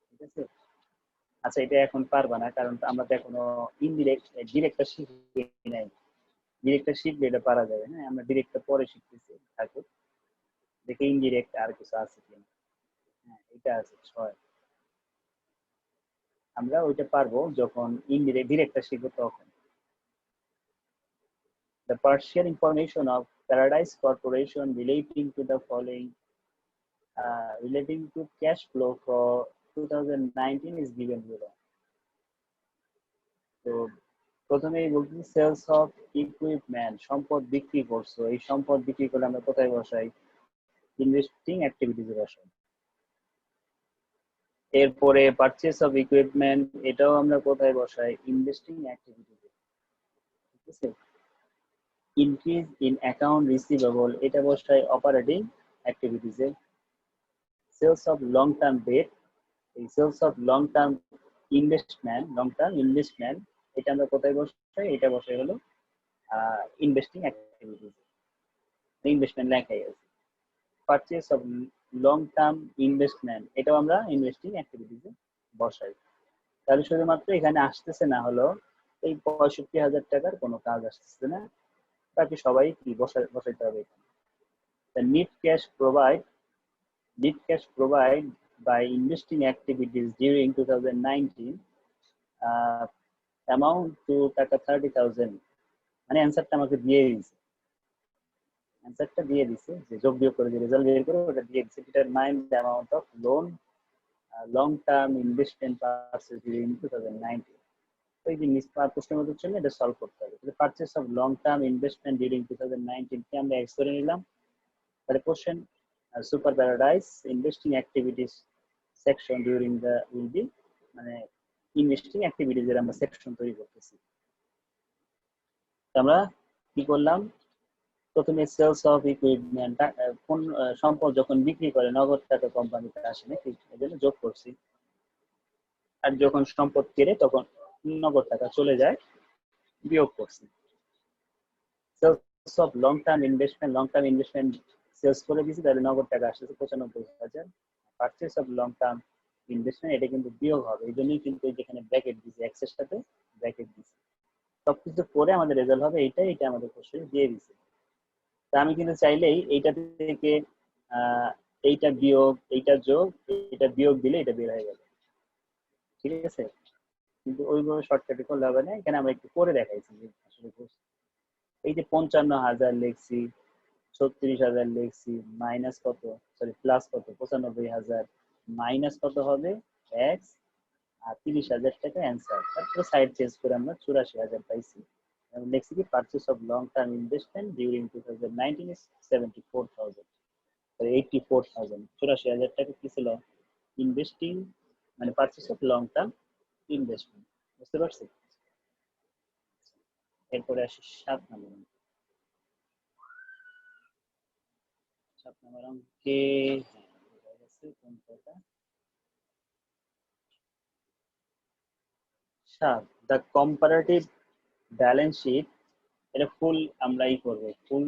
ঠিক আছে। আচ্ছা এটা এখন পারবা না, কারণ আমরা তো এখনো ইনডিরেক্ট ডিরেক্টটা শিখি নাই, ডিরেক্টটা শিখলে এটা পারা যাবে। হ্যাঁ আমরা ডিরেক্টটা পরে শিখতেছি, থাকুক, দেখে ইনডিরেক্ট আর কিছু আছে কিনা। হ্যাঁ এটা আছে 6, আমরা ওইটা পারবো যখন ইনডিরেক্ট ডিরেক্টটা শিখবো তখন। The partial information of Paradise Corporation relating to the following relating to cash flow for 2019 is given below. তো প্রথমেই বলছি সেলস অফ ইকুইপমেন্ট, সম্পদ বিক্রি করছো, এই সম্পদ বিক্রি করে আমরা কোথায় বসাই, ইনভেস্টিং অ্যাক্টিভিটিসে বসাই। এরপরে পারচেজ অফ ইকুইপমেন্ট, এটাও আমরা কোথায় বসাই, ইনভেস্টিং অ্যাক্টিভিটিসে, ঠিক আছে। ইনক্রিজ ইন অ্যাকাউন্ট রিসিভেবল, এটা বসাই অপারেটিং অ্যাক্টিভিটিসে। Sales of long term debt, এই sales of long term investment, এটা আমরা কোথায় বসাই, এটা বসাই হলো ইনভেস্টিং অ্যাক্টিভিটিস, ইনভেস্টমেন্ট লেখাই আছে। Purchase of long term investment, এটাও আমরা ইনভেস্টিং অ্যাক্টিভিটিসে বসাই। তাহলে শুধুমাত্র এখানে আসতেছে না হলো এই 65,000 টাকার কোনো কাজ আসতেছে না, বাকি সবাই কি বসাইতে হবে এখানে। The net cash provide by investing activities during 2019 uh, amount to টাকা 30,000, মানে অ্যান্সারটা আমাকে দিয়ে দিয়েছে, অ্যান্সারটা দিয়ে দিছে যে যোগ বিয়োগ করে যে রেজাল্ট বের করে ওটা দিয়ে দিছে, determine the amount of loan long term investment purchase during 2019। তো এই যে প্রশ্নের মধ্যে ছিল এটা সলভ করতে হবে। Purchase of long term investment during 2019 কে আমরা এক্স করে নিলাম। তাহলে question super paradise investing activities section during the will be, মানে ইনভেস্টিং অ্যাক্টিভিটিস এর আমরা সেকশন তৈরি করতেছি। আমরা কি করলাম, প্রথমে সেলস অফ ইকুইপমেন্ট, কোন সম্পদ যখন বিক্রি করে নগদ টাকা কোম্পানিতে আসে নাকি, এই জন্য যোগ করছি। আর যখন সম্পদ কেড়ে তখন নগদ টাকা চলে যায়, বিয়োগ করছি। Sales of long term investment sales করে দিয়েছি, তাহলে নগদ টাকা আসতেছে 95,000। Purchase of long term investment, এটা কিন্তু বিয়োগ হবে, এই জন্যই কিন্তু যেখানে ব্র্যাকেট দিয়েছি, এক্সের সাথে ব্র্যাকেট দিয়েছি। সবকিছু করে আমাদের রেজাল্ট হবে এইটাই, এটা আমাদের কোশ্চেন দিয়ে দিছে। তা আমি কিন্তু চাইলেই এইটা থেকে এইটা বিয়োগ, এইটা যোগ, এটা বিয়োগ দিলে এটা বের হয়ে গেল, ঠিক আছে। কিন্তু ওইভাবে শর্টকাটে করলে হবে না, এখানে আমরা একটু করে দেখাইছি যে আসলে এই যে 55,000 লিখছি, 36,000 লিখছি, মাইনাস কত, সরি প্লাস কত, 95,000, মাইনাস কত হবে এক্স, আর 30,000 টাকা অ্যান্সার। তারপরে সাইড চেঞ্জ করে আমরা 84,000 পাইছি। এবং লিখছি কি purchase of long term investment during 2019 is 74,000, 84,000। 84,000 টাকা কি ছিল ইনভেস্টিং, মানে purchase of long term investment. বুঝতে পারছি? এরপরে আসি 7 নম্বর অঙ্ক। 7 নম্বর অঙ্কে দ্য কম্পারেটিভ ব্যালেন্স শিট, এটা ফুল আমরা করবো, ফুল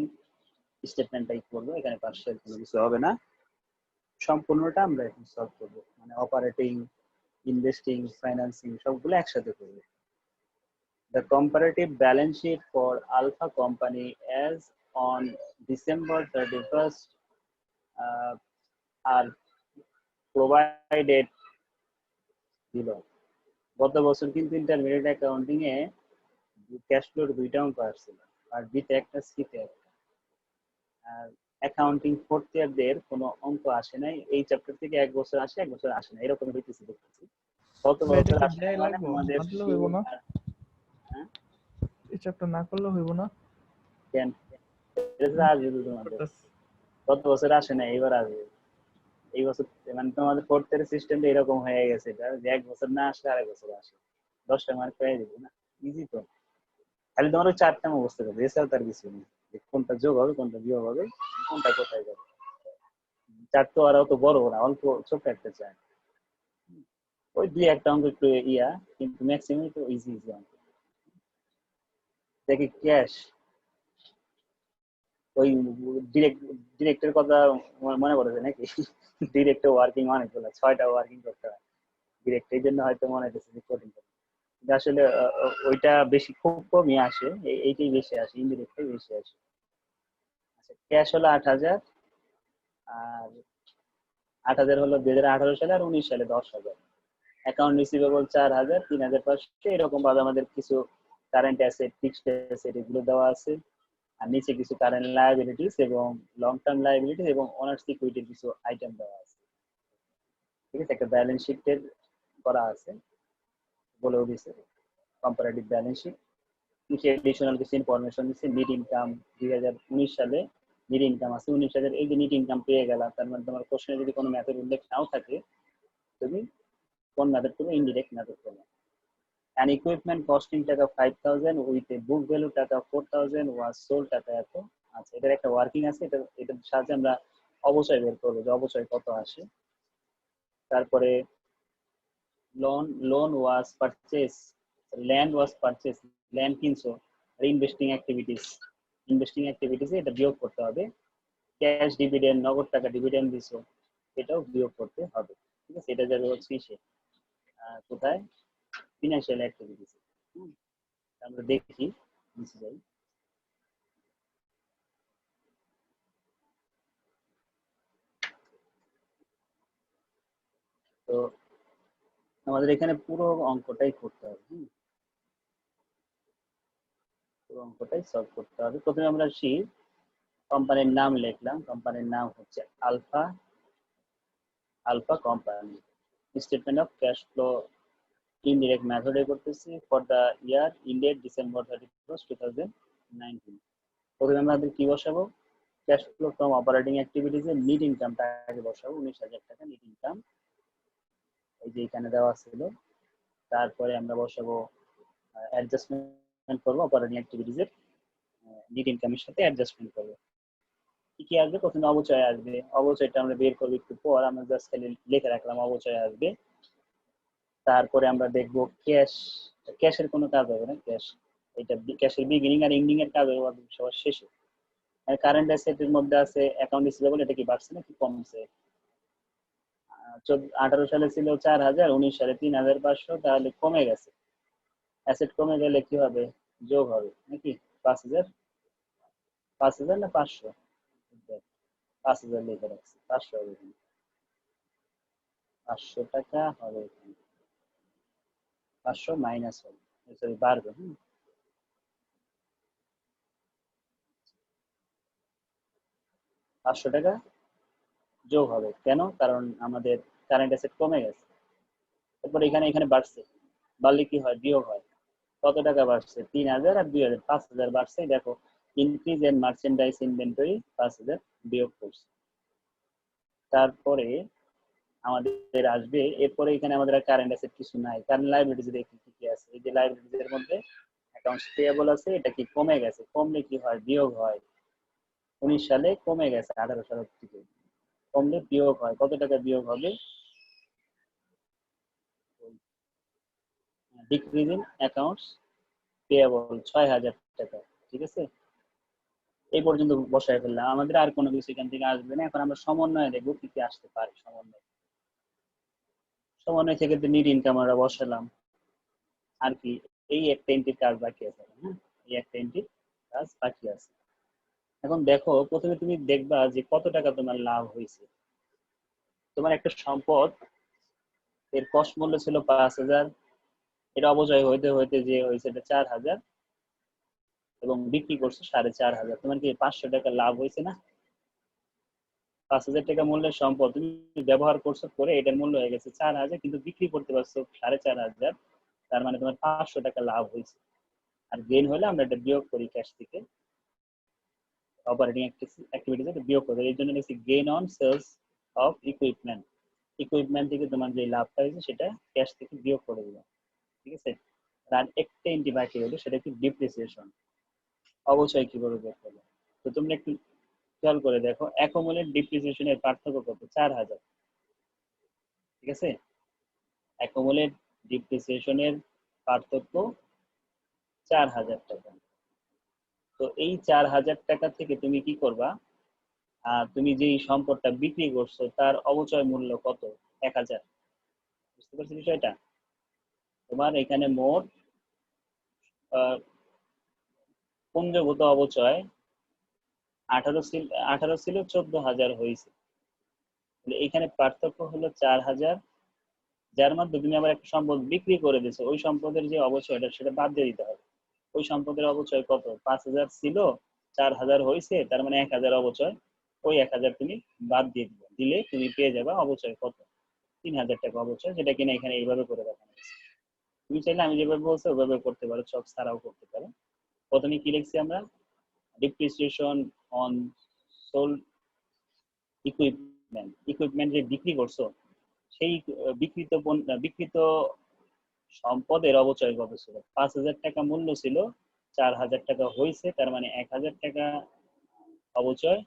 স্টেটমেন্টটাই করবো, এখানে পার্সিয়াল কোনো কিছু হবে না, সম্পূর্ণটা আমরা এখন সলভ করবো, মানে অপারেটিং, ইনভেস্টিং, ফাইন্যান্সিং সবগুলো একসাথে করবো। The comparative balance sheet for Alpha Company as on December 31st are provided below. গত বছর কিন্তু ইন্টারমিডিয়েট অ্যাকাউন্টিং এ ক্যাশ ফ্লোর দুইটা অঙ্ক আসছিল, আর বিতে একটা সিতে একটা। আর অ্যাকাউন্টিং ফোর্থ ইয়ারদের কোনো অঙ্ক আসে নাই, এই চ্যাপ্টার থেকে এক বছর আসে, এক বছর আসে না, এরকম হইতেছে দেখতেছি। গত ভাই এটা বছর কি আসে দেয় নাই মানে লাগবো, আমাদের না দিলে হইব না? হ্যাঁ এই চ্যাপ্টার না করলে হইব না? কেন এটা আসবে তো তোমাদের, করতেছি। গত বছর আসে না, এবার আসবে। এই বছর মানে তোমাদের ফোর্থ ইয়ার সিস্টেমটা এরকম হয়ে গেছে, এটা যে এক বছর না আসলে আরেক বছর আসে, 10টা মার্ক পেয়ে দিবে না, ইজি তো। খালি তোমার ওই 4টা মুখস্থ করবে, এছাড়া তার কিছু নেই, যে কোনটা যোগ হবে, কোনটা বিয়োগ হবে, কোনটা কোথায় যাবে। চার তো আর অত বড় না, অল্প ছোট্ট একটা চার, ওই দুই একটা অঙ্ক একটু ইয়া, কিন্তু ম্যাক্সিমাম তো ইজি ইজি অঙ্ক। দেখি ক্যাশ, ওই ডিরেক্টের কথা মনে পড়েছে নাকি? ডিরেক্টর ওয়ার্কিং অনেকগুলো, 6টা ওয়ার্কিং করতে হয় ডিরেক্ট, এই জন্য হয়তো মনে হচ্ছে যে কঠিন। আসলে ওইটা বেশি, খুব কমই আসে, এইটাই বেশি আসে, ইনডিরেক্টই বেশি আসে। আচ্ছা, ক্যাশ হলো 8,000, আর 8,000 হলো 2018 সালে, আর 19 সালে 10,000। অ্যাকাউন্ট রিসিভেবল 4,000, 3,500, এরকম ভাবে আমাদের কিছু কারেন্ট অ্যাসেট, ফিক্সড অ্যাসেট এগুলো দেওয়া আছে, আর নিচে কিছু কারেন্ট লায়াবিলিটিস এবং লং টার্ম লায়াবিলিটিস এবং ওনার সিকিউরিটির কিছু আইটেম দেওয়া আছে। ঠিক আছে, একটা ব্যালেন্স শিটের করা আছে, বলেও দিয়েছে কম্পারেটিভ ব্যালেন্স শিট। কিছু এডিশনাল কিছু ইনফরমেশন দিচ্ছে। নিট ইনকাম 2019 সালে নিট ইনকাম আছে 19,000, এই যে নিট ইনকাম পেয়ে গেলাম, তার মানে তোমার কোশ্চেনে যদি কোনো ম্যাথের উল্লেখ নাও থাকে, তুমি কোন মেথড করবে, ইনডিরেক্ট মেথড করবে। an equipment costing টাকা 5,000 with a book value টাকা 4,000 was sold টাকা এত। আচ্ছা, এটার একটা ওয়ার্কিং আছে, এটার সাহায্যে আমরা অবচয় বের করবো, যে অবচয় কত আসে। তারপরে loan was purchased, land was purchased, land কিনছো, ইনভেস্টিং অ্যাক্টিভিটিস এটা বিয়োগ করতে হবে। ক্যাশ ডিভিডেন্ড, নগদ টাকা ডিভিডেন্ড দিছো, এটাও বিয়োগ করতে হবে। ঠিক আছে, এটা যাবে হচ্ছে কোথায়, ফিনান্সিয়াল অ্যাক্টিভিটিস। আমরা দেখি নিচে যাই। তো আমাদের এখানে পুরো অঙ্কটাই করতে হবে, পুরো অঙ্কটাই সলভ করতে হবে। প্রথমে আমরা আসি, কোম্পানির নাম লিখলাম, কোম্পানির নাম হচ্ছে Alpha, Alpha company. Statement of cash flow indirect মেথডে করতেছি for the year ended December 31st, 2019। প্রথমে আমাদের কি বসাবো, cash flow from operating activities এর নিট ইনকামটাকে বসাবো, 19,000 টাকা নিট ইনকাম, এই যে এখানে দেওয়া ছিল। তারপরে আমরা বসাবো অ্যাডজাস্টমেন্ট করবো, অপারেটিং অ্যাক্টিভিটিস এর নিট ইনকামের সাথে অ্যাডজাস্টমেন্ট করবো। কি কি আসবে, প্রথমে অবচয় আসবে, অবচয়টা আমরা বের করবো একটু পর, আমরা জাস্ট খালি লিখে রাখলাম অবচয় আসবে। তারপরে আমরা দেখবো ক্যাশ, ক্যাশের কোনো কাজ হবে না, ক্যাশ এটা ক্যাশের বিগিনিং আর এন্ডিং এর কাজ হবে সবার শেষে। কারেন্ট অ্যাসেটের মধ্যে আছে অ্যাকাউন্ট রিসিভেবল, এটা কি বাড়ছে নাকি কমছে? 18 সালে ছিল 4,000, 19 সালে 3,500, তাহলে কমে গেছে। অ্যাসেট কমে গেলে কি হবে, যোগ হবে নাকি, 5,000, 5,000 না 500, 5,000 লিখে রাখছি, 500 হবে, 500 টাকা হবে, 500 মাইনাস হবে, সরি বাড়বে। 500 টাকা যোগ হবে, কেন, কারণ আমাদের কারেন্ট অ্যাসেট কমে গেছে। তারপর এখানে বাড়ছে, বাড়লে কি হয়? বিয়োগ হয়। কত টাকা বাড়ছে? 3000 আর 2000, 5000 বাড়ছে। দেখো ইনক্রিজ এন্ড মার্চেন্ডাইজ ইনভেন্টরি 5000 বিয়োগ করছে। তারপরে আমাদের আসবে, এরপরে এখানে আমাদের কারেন্ট অ্যাসেট কিছু নাই। কারেন্ট লাইবিলিটিজ দেখি কি কি আছে। এই যে লাইবিলিটিজ এর মধ্যে অ্যাকাউন্টস পেয়েবল আছে, এটা কি কমে গেছে। কমলে কি হয়? বিয়োগ হয়। 19 সালে কমে গেছে 18 সাল থেকে, কমলে বিয়োগ হয়। কত টাকা বিয়োগ হবে? ডিক্রিজ ইন অ্যাকাউন্টস পেয়েবল 6000 টাকা। ঠিক আছে, এই পর্যন্ত বসায় ফেললাম। আমাদের আর কোনো কিছু এখান থেকে আসবে না। এখন আমরা সমন্বয় দেখবো কি কি আসতে পারে। সমন্বয় থেকে তো নিট ইনকাম আমরা বসালাম। আর কি, এই একটা এন্ট্রির কাজ বাকি আছে। হ্যাঁ, এই একটা এন্ট্রির কাজ বাকি আছে। এখন দেখো, প্রথমে তুমি দেখবা যে কত টাকা তোমার লাভ হয়েছে। তোমার একটা সম্পদ, এর কস্ট মূল্য ছিল 5000, এটা অবচয় হইতে হইতে যে হয়েছে এটা 4000, এবং বিক্রি করছো 4500। তোমার কি 500 টাকা লাভ হয়েছে না? 5000 টাকা মূল্যের সম্পদ তুমি ব্যবহার করছো, করে এটার মূল্য হয়ে গেছে 4000, কিন্তু বিক্রি করতে পারছো 4500। তার মানে তোমার 500 টাকা লাভ হয়েছে। আর গেইন হলে আমরা এটা বিয়োগ করি ক্যাশ থেকে, অপারেটিং অ্যাক্টিভিটিজ থেকে বিয়োগ করি। এই জন্য লিখছি gain on sales of equipment. Equipment থেকে তোমার যে লাভটা হয়েছে সেটা ক্যাশ থেকে বিয়োগ করে দিলাম। ঠিক আছে, আর একটা এন্ট্রি বাকি হলো, সেটা কি ডিপ্রিসিয়েশন। অবশ্যই কিভাবে বের করবে। তো তোমরা একটু খেয়াল করে দেখো, অ্যাকুমুলেট ডিপ্রিসিয়েশনের পার্থক্য কত? 4000। ঠিক আছে, অ্যাকুমুলেট ডিপ্রিসিয়েশনের পার্থক্য 4000 টাকা। তো এই 4000 টাকা থেকে তুমি কি করবা? তুমি যে সম্পদটা বিক্রি করছো তার অবচয় মূল্য কত? 1000। বুঝতে পারছি বিষয়টা? তোমার এখানে মোট পুঞ্জভূত অবচয় 18 ছিল, 14,000 হয়েছে। এখানে পার্থক্য হলো 4000, যার মধ্যে তুমি আবার একটা সম্পদ বিক্রি করে দিছো। ওই সম্পদের যে অবচয়টা সেটা বাদ দিয়ে দিতে হবে। ওই সম্পদের অবচয় কত? 5000 ছিল, 4000 হয়েছে, তার মানে 1000 অবচয়। ওই 1000 তুমি বাদ দিয়ে দিলে তুমি পেয়ে যাবে অবচয় কত? 3000 টাকা অবচয়, যেটা কিনা এখানে এইভাবে করে দেখানো হয়েছে। তুমি চাইলে আমি যেভাবে বলছি ওইভাবে করতে পারো, চক ছাড়াও করতে পারো। প্রথমে কি লিখছি আমরা? Depreciation on sold equipment. Equipment যে বিক্রি করছো, সেই বিকৃত সম্পদের অবচয় কত ছিল? 5000 টাকা মূল্য ছিল, 4000 টাকা হয়েছে, তার মানে 1000 টাকা অবচয়।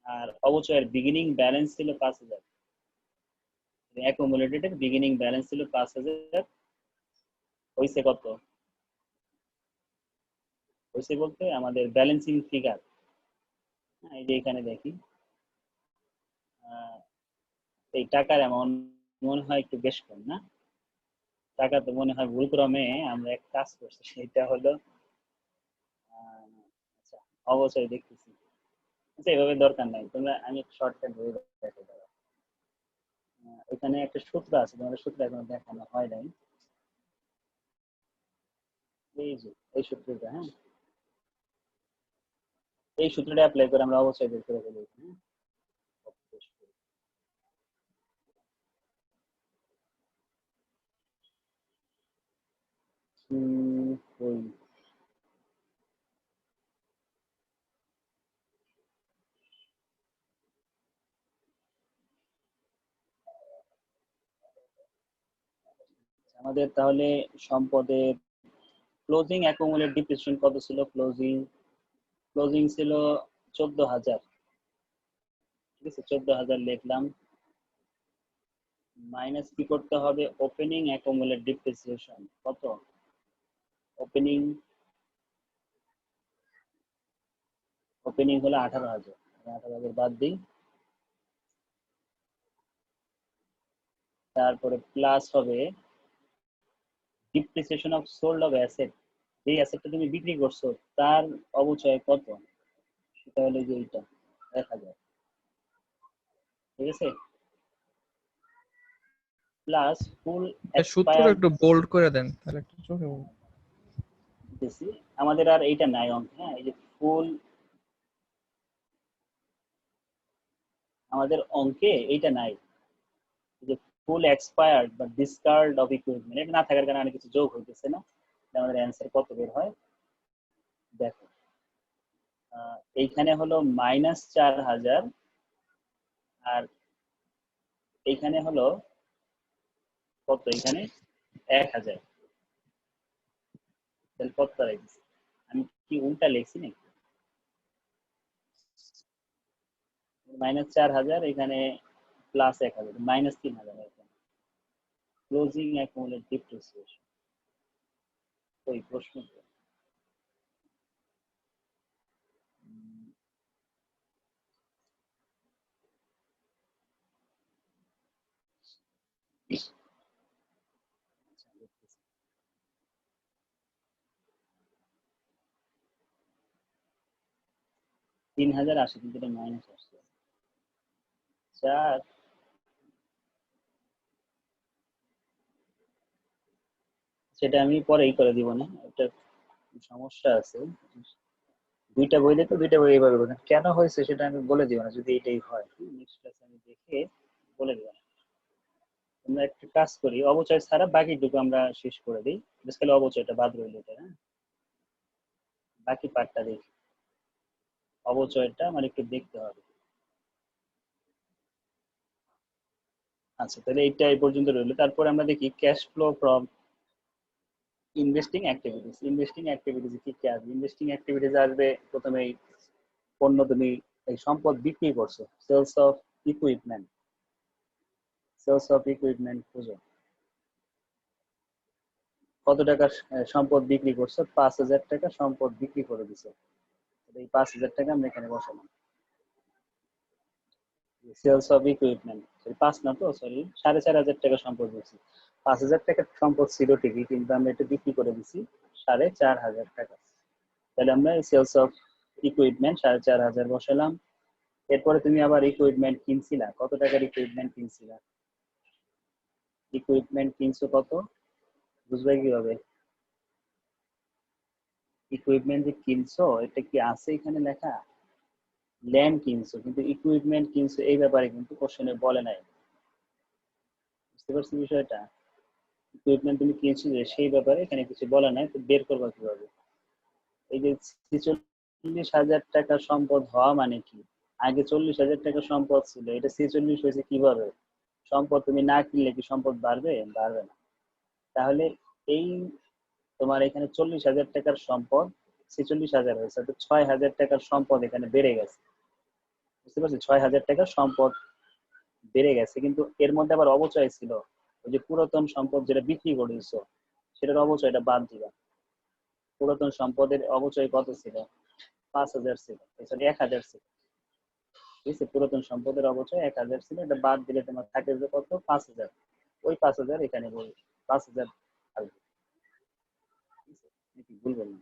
আর অবচয়ের বিগিনিং ব্যালেন্স ছিল 5000। অ্যাকুমুলেটেড বিগিনিং ব্যালেন্স ছিল 5000। হয়েছে কত? হয়েছে বলতে আমাদের ব্যালেন্সিং ফিগার, এই যে এখানে দেখি, এই টাকার অ্যামাউন্ট মনে হয় একটু বেশ কম না? টাকা তো মনে হয় ভুলক্রমে আমরা এক কাজ করছি, সেটা হলো আচ্ছা, অবশ্যই দেখতেছি। আচ্ছা, এভাবে দরকার নাই, তোমরা আমি শর্টকাট বলে দেখো। এখানে একটা সূত্র আছে, তোমাদের সূত্র এখনো দেখানো হয় নাই। এই যে এই সূত্রটা, হ্যাঁ, এই সূত্রটা অ্যাপ্লাই করে আমরা অবশ্যই বের করে ফেলি। ওই আমাদের তাহলে সম্পদের ক্লোজিং অ্যাকুমুলেট ডিপ্রিসিয়েশন কত ছিল? ক্লোজিং ছিল 14,000। ঠিক আছে, 14,000 লিখলাম। মাইনাস কি করতে হবে? ওপেনিং অ্যাকুমুলেট ডিপ্রিসিয়েশন কত? ওপেনিং হলো 18,000। 18,000 বাদ দিই। তারপরে প্লাস হবে depreciation of sold of asset. যে অ্যাসেটটা তুমি বিক্রি করছো তার অবচয় কত? সেটা হলো যে এইটা 1000। ঠিক আছে, প্লাস ফুল সূত্রটা এক্সপায়ার্ড। একটু বোল্ড করে দেন তাহলে একটু চোখে দিতেছি, আমাদের আর এইটা নাই অঙ্ক। হ্যাঁ, এই যে ফুল, আমাদের অঙ্কে এইটা নাই। যে ফুল এক্সপায়ার্ড বা ডিসকার্ড অফ ইকুইপমেন্ট এটা না থাকার কারণে অনেক কিছু যোগ হইতেছে না। আমাদের অ্যান্সার কত বের হয় দেখো, এইখানে হলো -4000 আর এইখানে হলো কত, এখানে 1000। তাহলে কত রাখছি, আমি কি উল্টা লিখছি নাকি? -4000 এখানে +1000 -3000 ক্লোজিং অ্যাকুমুলেট ডিপ্রিসিয়েশন। ওই প্রশ্ন 3080 কিন্তু এটা মাইনাস আসছে। সেটা আমি পরেই করে দিব না, একটা সমস্যা আছে। দুইটা বই দেখো, দুইটা বই এইভাবে বলবেন কেন হয়েছে সেটা আমি বলে দিব না, যদি এটাই হয় নেক্সট ক্লাসে আমি দেখে বলে দিব। আমরা একটা কাজ করি, অবচয় ছাড়া বাকিটুকু আমরা শেষ করে দিই, বেসিক্যালি অবচয়টা বাদ রইল এটা। হ্যাঁ, বাকি পার্টটা দেখি, অবচয়টা আমার একটু দেখতে হবে। আচ্ছা, তাহলে এইটা এই পর্যন্ত রইলো। তারপরে আমরা দেখি cash flow from investing activities. Investing activities কি কি আসবে? ইনভেস্টিং অ্যাক্টিভিটিস আসবে প্রথমে পণ্য তুমি এই সম্পদ বিক্রি করছো, sales of equipment. Sales of equipment খুঁজো, কত টাকা সম্পদ বিক্রি করছো? 5000 টাকা সম্পদ বিক্রি করে দিছো। এই 5000 টাকা আমরা এখানে বসালাম। সেলস অফ ইকুইপমেন্ট 5 না, তো সরি 4500 টাকা সম্পদ দিচ্ছি। 5000 টাকার সম্পদ ছিল ঠিকই, কিন্তু আমরা এটা বিক্রি করে দিচ্ছি 4500 টাকা। তাহলে আমরা সেলস অফ ইকুইপমেন্ট 4500 বসালাম। এরপরে তুমি আবার ইকুইপমেন্ট কিনছিলা, কত টাকার ইকুইপমেন্ট কিনছিলা? ইকুইপমেন্ট কিনছো কত, বুঝবে কিভাবে? ইকুইপমেন্ট যে কিনছো এটা কি আছে এখানে লেখা? ল্যান্ড কিনছো, কিন্তু ইকুইপমেন্ট কিনছো এই ব্যাপারে কিন্তু কোশ্চেনে বলে নাই। বুঝতে পারছি বিষয়টা? ইকুইপমেন্ট তুমি কিনছো যে সেই ব্যাপারে এখানে কিছু বলা নাই, তো বের করবা কিভাবে? এই যে 46,000 টাকা সম্পদ হওয়া মানে কি? আগে 40,000 টাকা সম্পদ ছিল, এটা 46 হয়েছে কিভাবে? সম্পদ তুমি না কিনলে কি সম্পদ বাড়বে? বাড়বে না। তাহলে এই তোমার এখানে 40,000 টাকার সম্পদ 46,000 হয়েছে, তো 6,000 টাকার সম্পদ এখানে বেড়ে গেছে। বুঝতে পারছি, 6,000 টাকার সম্পদ বেড়ে গেছে, কিন্তু এর মধ্যে আবার অবচয় ছিল। ওই যে পুরাতন সম্পদ যেটা বিক্রি করে দিছো সেটার অবচয়টা বাদ দিবা। পুরাতন সম্পদের অবচয় কত ছিল? 5,000 ছিল, সরি 1,000 ছিল। ঠিক আছে, পুরাতন সম্পদের অবচয় 1,000 ছিল, এটা বাদ দিলে তোমার থাকে যে কত? 5,000। ওই 5,000 এখানে বলবে, 5,000 আসবে। ভুল বললাম?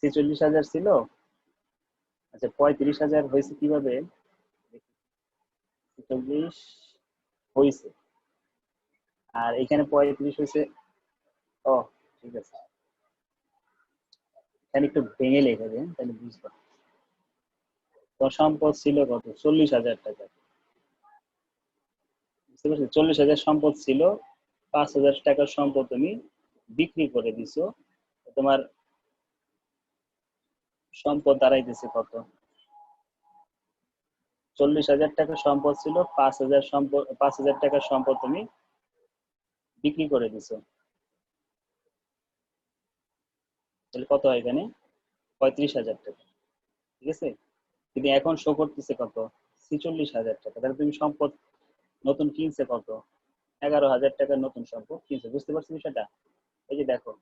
46,000 ছিল। আচ্ছা, 35,000 হয়েছে কিভাবে? 46 হয়েছে, আর এখানে 35 হয়েছে। ও ঠিক আছে, এখানে একটু ভেঙে লেখা যায় তাহলে বুঝবা। তো সম্পদ ছিল কত? 40,000 টাকা। বুঝতে পারছি, 40,000 সম্পদ ছিল, 5,000 টাকার সম্পদ তুমি বিক্রি করে দিছো, তোমার সম্পদ দাঁড়াইতেছে কত? 40,000 টাকার সম্পদ ছিল, 5,000 টাকার সম্পদ তুমি বিক্রি করে দিছো, তাহলে কত হয় এখানে? 35,000 টাকা। ঠিক আছে, কিন্তু এখন শো করতেছে কত? 46,000 টাকা। তাহলে তুমি সম্পদ নতুন কিনছে কত? 11,000 টাকার নতুন সম্পদ কিনছে। বুঝতে পারছি বিষয়টা? এই যে দেখো,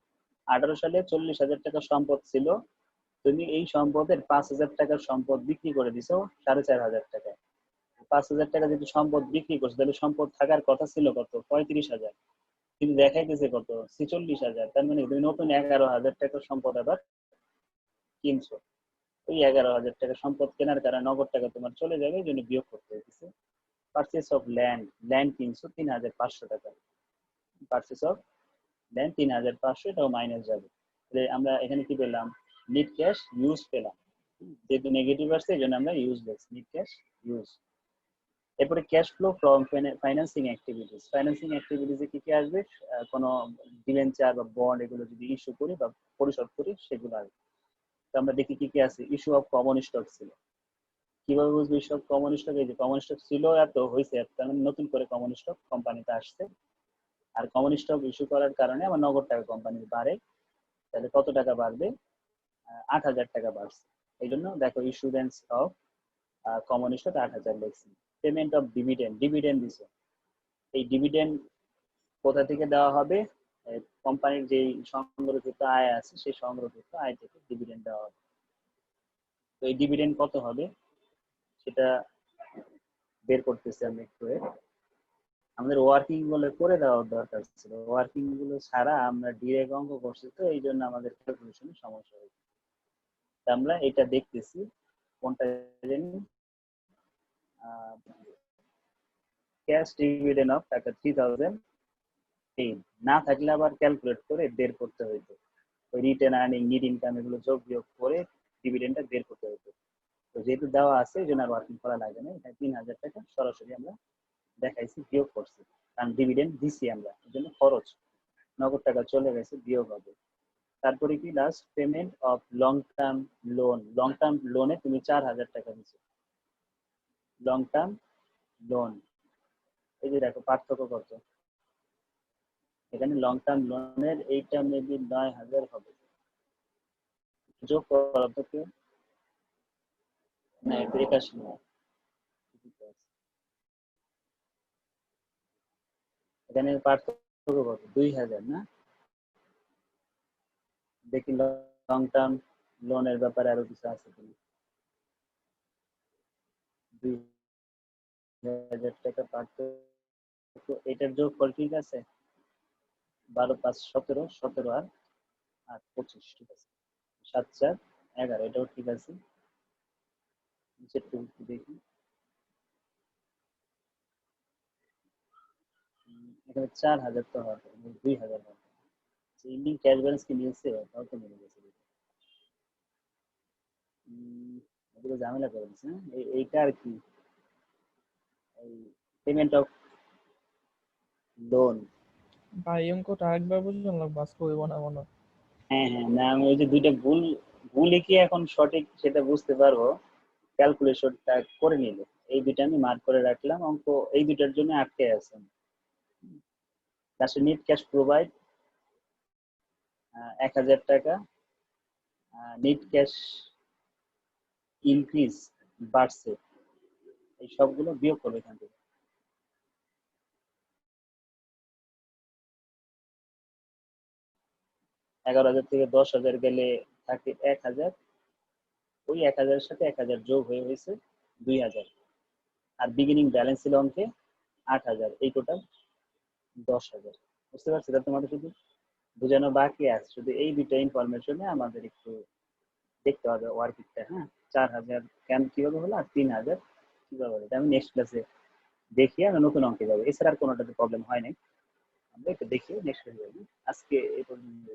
18 সালে 40,000 টাকার সম্পদ ছিল, তুমি এই সম্পদের 5,000 টাকার সম্পদ বিক্রি করে দিছো 4,500 টাকায়। 5,000 টাকা যদি সম্পদ বিক্রি করছো, তাহলে সম্পদ থাকার কথা ছিল কত? 35,000, কিন্তু দেখাইতেছে কত? 46,000। তার মানে তুমি নতুন 11,000 টাকার সম্পদ আবার কিনছো। ওই 11,000 টাকা সম্পদ কেনার কারণে নগদ টাকা তোমার চলে যাবে, এই জন্য বিয়োগ করতে হইতেছে। পারচেস অফ ল্যান্ড, ল্যান্ড কিনছো 3,500 টাকা। পারচেস অফ ল্যান্ড 3,500, এটাও মাইনাস যাবে। আমরা এখানে কি পেলাম? নিট ক্যাশ ইউজ পেলাম। যেহেতু নেগেটিভ আসছে এই জন্য আমরা ইউজ লিখছি, নিট ক্যাশ ইউজ। এরপরে cash flow from financing activities. Financing অ্যাক্টিভিটিসে কি কি আসবে? কোনো ডিবেঞ্চার বা বন্ড এগুলো যদি ইস্যু করি বা পরিশোধ করি সেগুলো আসবে। তো আমরা দেখি কি কি আছে। ইস্যু অফ কমন স্টক ছিল। কিভাবে বুঝবো ইস্যু অফ কমন স্টক? এই যে কমন স্টক ছিল এত হয়েছে, তার মানে নতুন করে কমন স্টক কোম্পানিতে আসছে। আর কমন স্টক ইস্যু করার কারণে আমার নগদ টাকা কোম্পানির বাড়ে। তাহলে কত টাকা বাড়বে? 8,000 টাকা বাড়ছে। এই জন্য দেখো ইস্যুরেন্স অফ কমন স্টক 8,000 লিখছি। পেমেন্ট অফ ডিভিডেন্ড, ডিভিডেন্ড দিছে। এই ডিভিডেন্ড কোথা থেকে দেওয়া হবে? কোম্পানির যে সংগ্রহিত আয় আছে সেই সংগ্রহিত আয় থেকে ডিভিডেন্ড দেওয়া হবে। তো এই ডিভিডেন্ড কত হবে সেটা বের করতেছি আমি একটু। আমাদের ওয়ার্কিং গুলো করে দেওয়ার দরকার ছিল, ওয়ার্কিং গুলো ছাড়া আমরা ডিরেক্ট অঙ্ক করছি, তো এই জন্য আমাদের ক্যালকুলেশনে সমস্যা হয়েছে। আমরা এটা দেখতেছি কোনটা জানি, ক্যাশ ডিভিডেন্ড অফ টাকা 3,000 না থাকলে আবার ক্যালকুলেট করে বের করতে হইতো। ওই রিটেন আর্নিং, নিট ইনকাম এগুলো যোগ বিয়োগ করে ডিভিডেন্ডটা বের করতে হইতো। তো যেহেতু দেওয়া আছে এই জন্য আর ওয়ার্কিং করা লাগে না। এটা 3,000 টাকা সরাসরি আমরা দেখাইছি, বিয়োগ করছি, কারণ ডিভিডেন্ড দিছি আমরা, এই জন্য খরচ নগদ টাকা চলে গেছে, বিয়োগ হবে। তারপরে কি last payment of long term loan. Long term লোনে তুমি 4,000 টাকা দিচ্ছ। লং টার্ম লোন, এই যে দেখো পার্থক্য কত। এখানে লং টার্ম লোনের এইটা মেবি 9,000 হবে, যোগ করা তো কেউ না, এটা 81 না, এখানে পার্থক্য কত? 2,000 না? দেখি লং টার্ম লোনের ব্যাপারে আরো কিছু আছে কিনা। 2,000 টাকা পার্থক্য, এটার যোগ ফল ঠিক আছে। 12 5 17, 17 আর 8 25, ঠিক আছে। 7 4 11, এটাও ঠিক আছে। নিচের টুকু দেখি, এখানে 4,000 তো হওয়ার কথা, 2,000 হবে। ইন্ডিং ক্যাশ ব্যালেন্স কি মিলছে? তাও তো মিলে গেছে। এগুলো ঝামেলা করে দিচ্ছে। এইটা আর কি, এই পেমেন্ট অফ লোন। ভাই অঙ্কটা আরেকবার বুঝলাম না, বাস্তব হইব না মনে হয়। হ্যাঁ হ্যাঁ, না আমি ওই যে দুইটা ভুল ভুলে কি এখন সঠিক সেটা বুঝতে পারবো ক্যালকুলেশনটা করে নিলে। এই দুইটা আমি মার্ক করে রাখলাম, অঙ্ক এই দুইটার জন্য আটকে আছে। লাস্টে নিট ক্যাশ প্রোভাইড 1,000 টাকা, নিট ক্যাশ ইনক্রিজ বাড়ছে, এই সবগুলো বিয়োগ করবে এখান থেকে। 11,000 থেকে 10,000 গেলে থাকে 1,000, ওই 1,000 সাথে 1,000 যোগ হয়ে হয়েছে 2,000। আর বিগিনিং ব্যালেন্স ছিল অঙ্কে 8,000, এই টোটাল 10,000। বুঝতে পারছি? তাহলে তোমাদের শুধু বোঝানো বাকি আছে, শুধু এই দুইটা ইনফরমেশনে আমাদের একটু দেখতে হবে ওয়ার্কিংটা। হ্যাঁ, 4,000 কেন কিভাবে হলো আর 3,000 কিভাবে হলো, আমি নেক্সট ক্লাসে দেখি, আমরা নতুন অঙ্কে যাবো। এছাড়া আর কোনোটাতে প্রবলেম হয় নাই, আমরা একটু দেখি নেক্সট ক্লাসে যাবো। আজকে এই পর্যন্ত।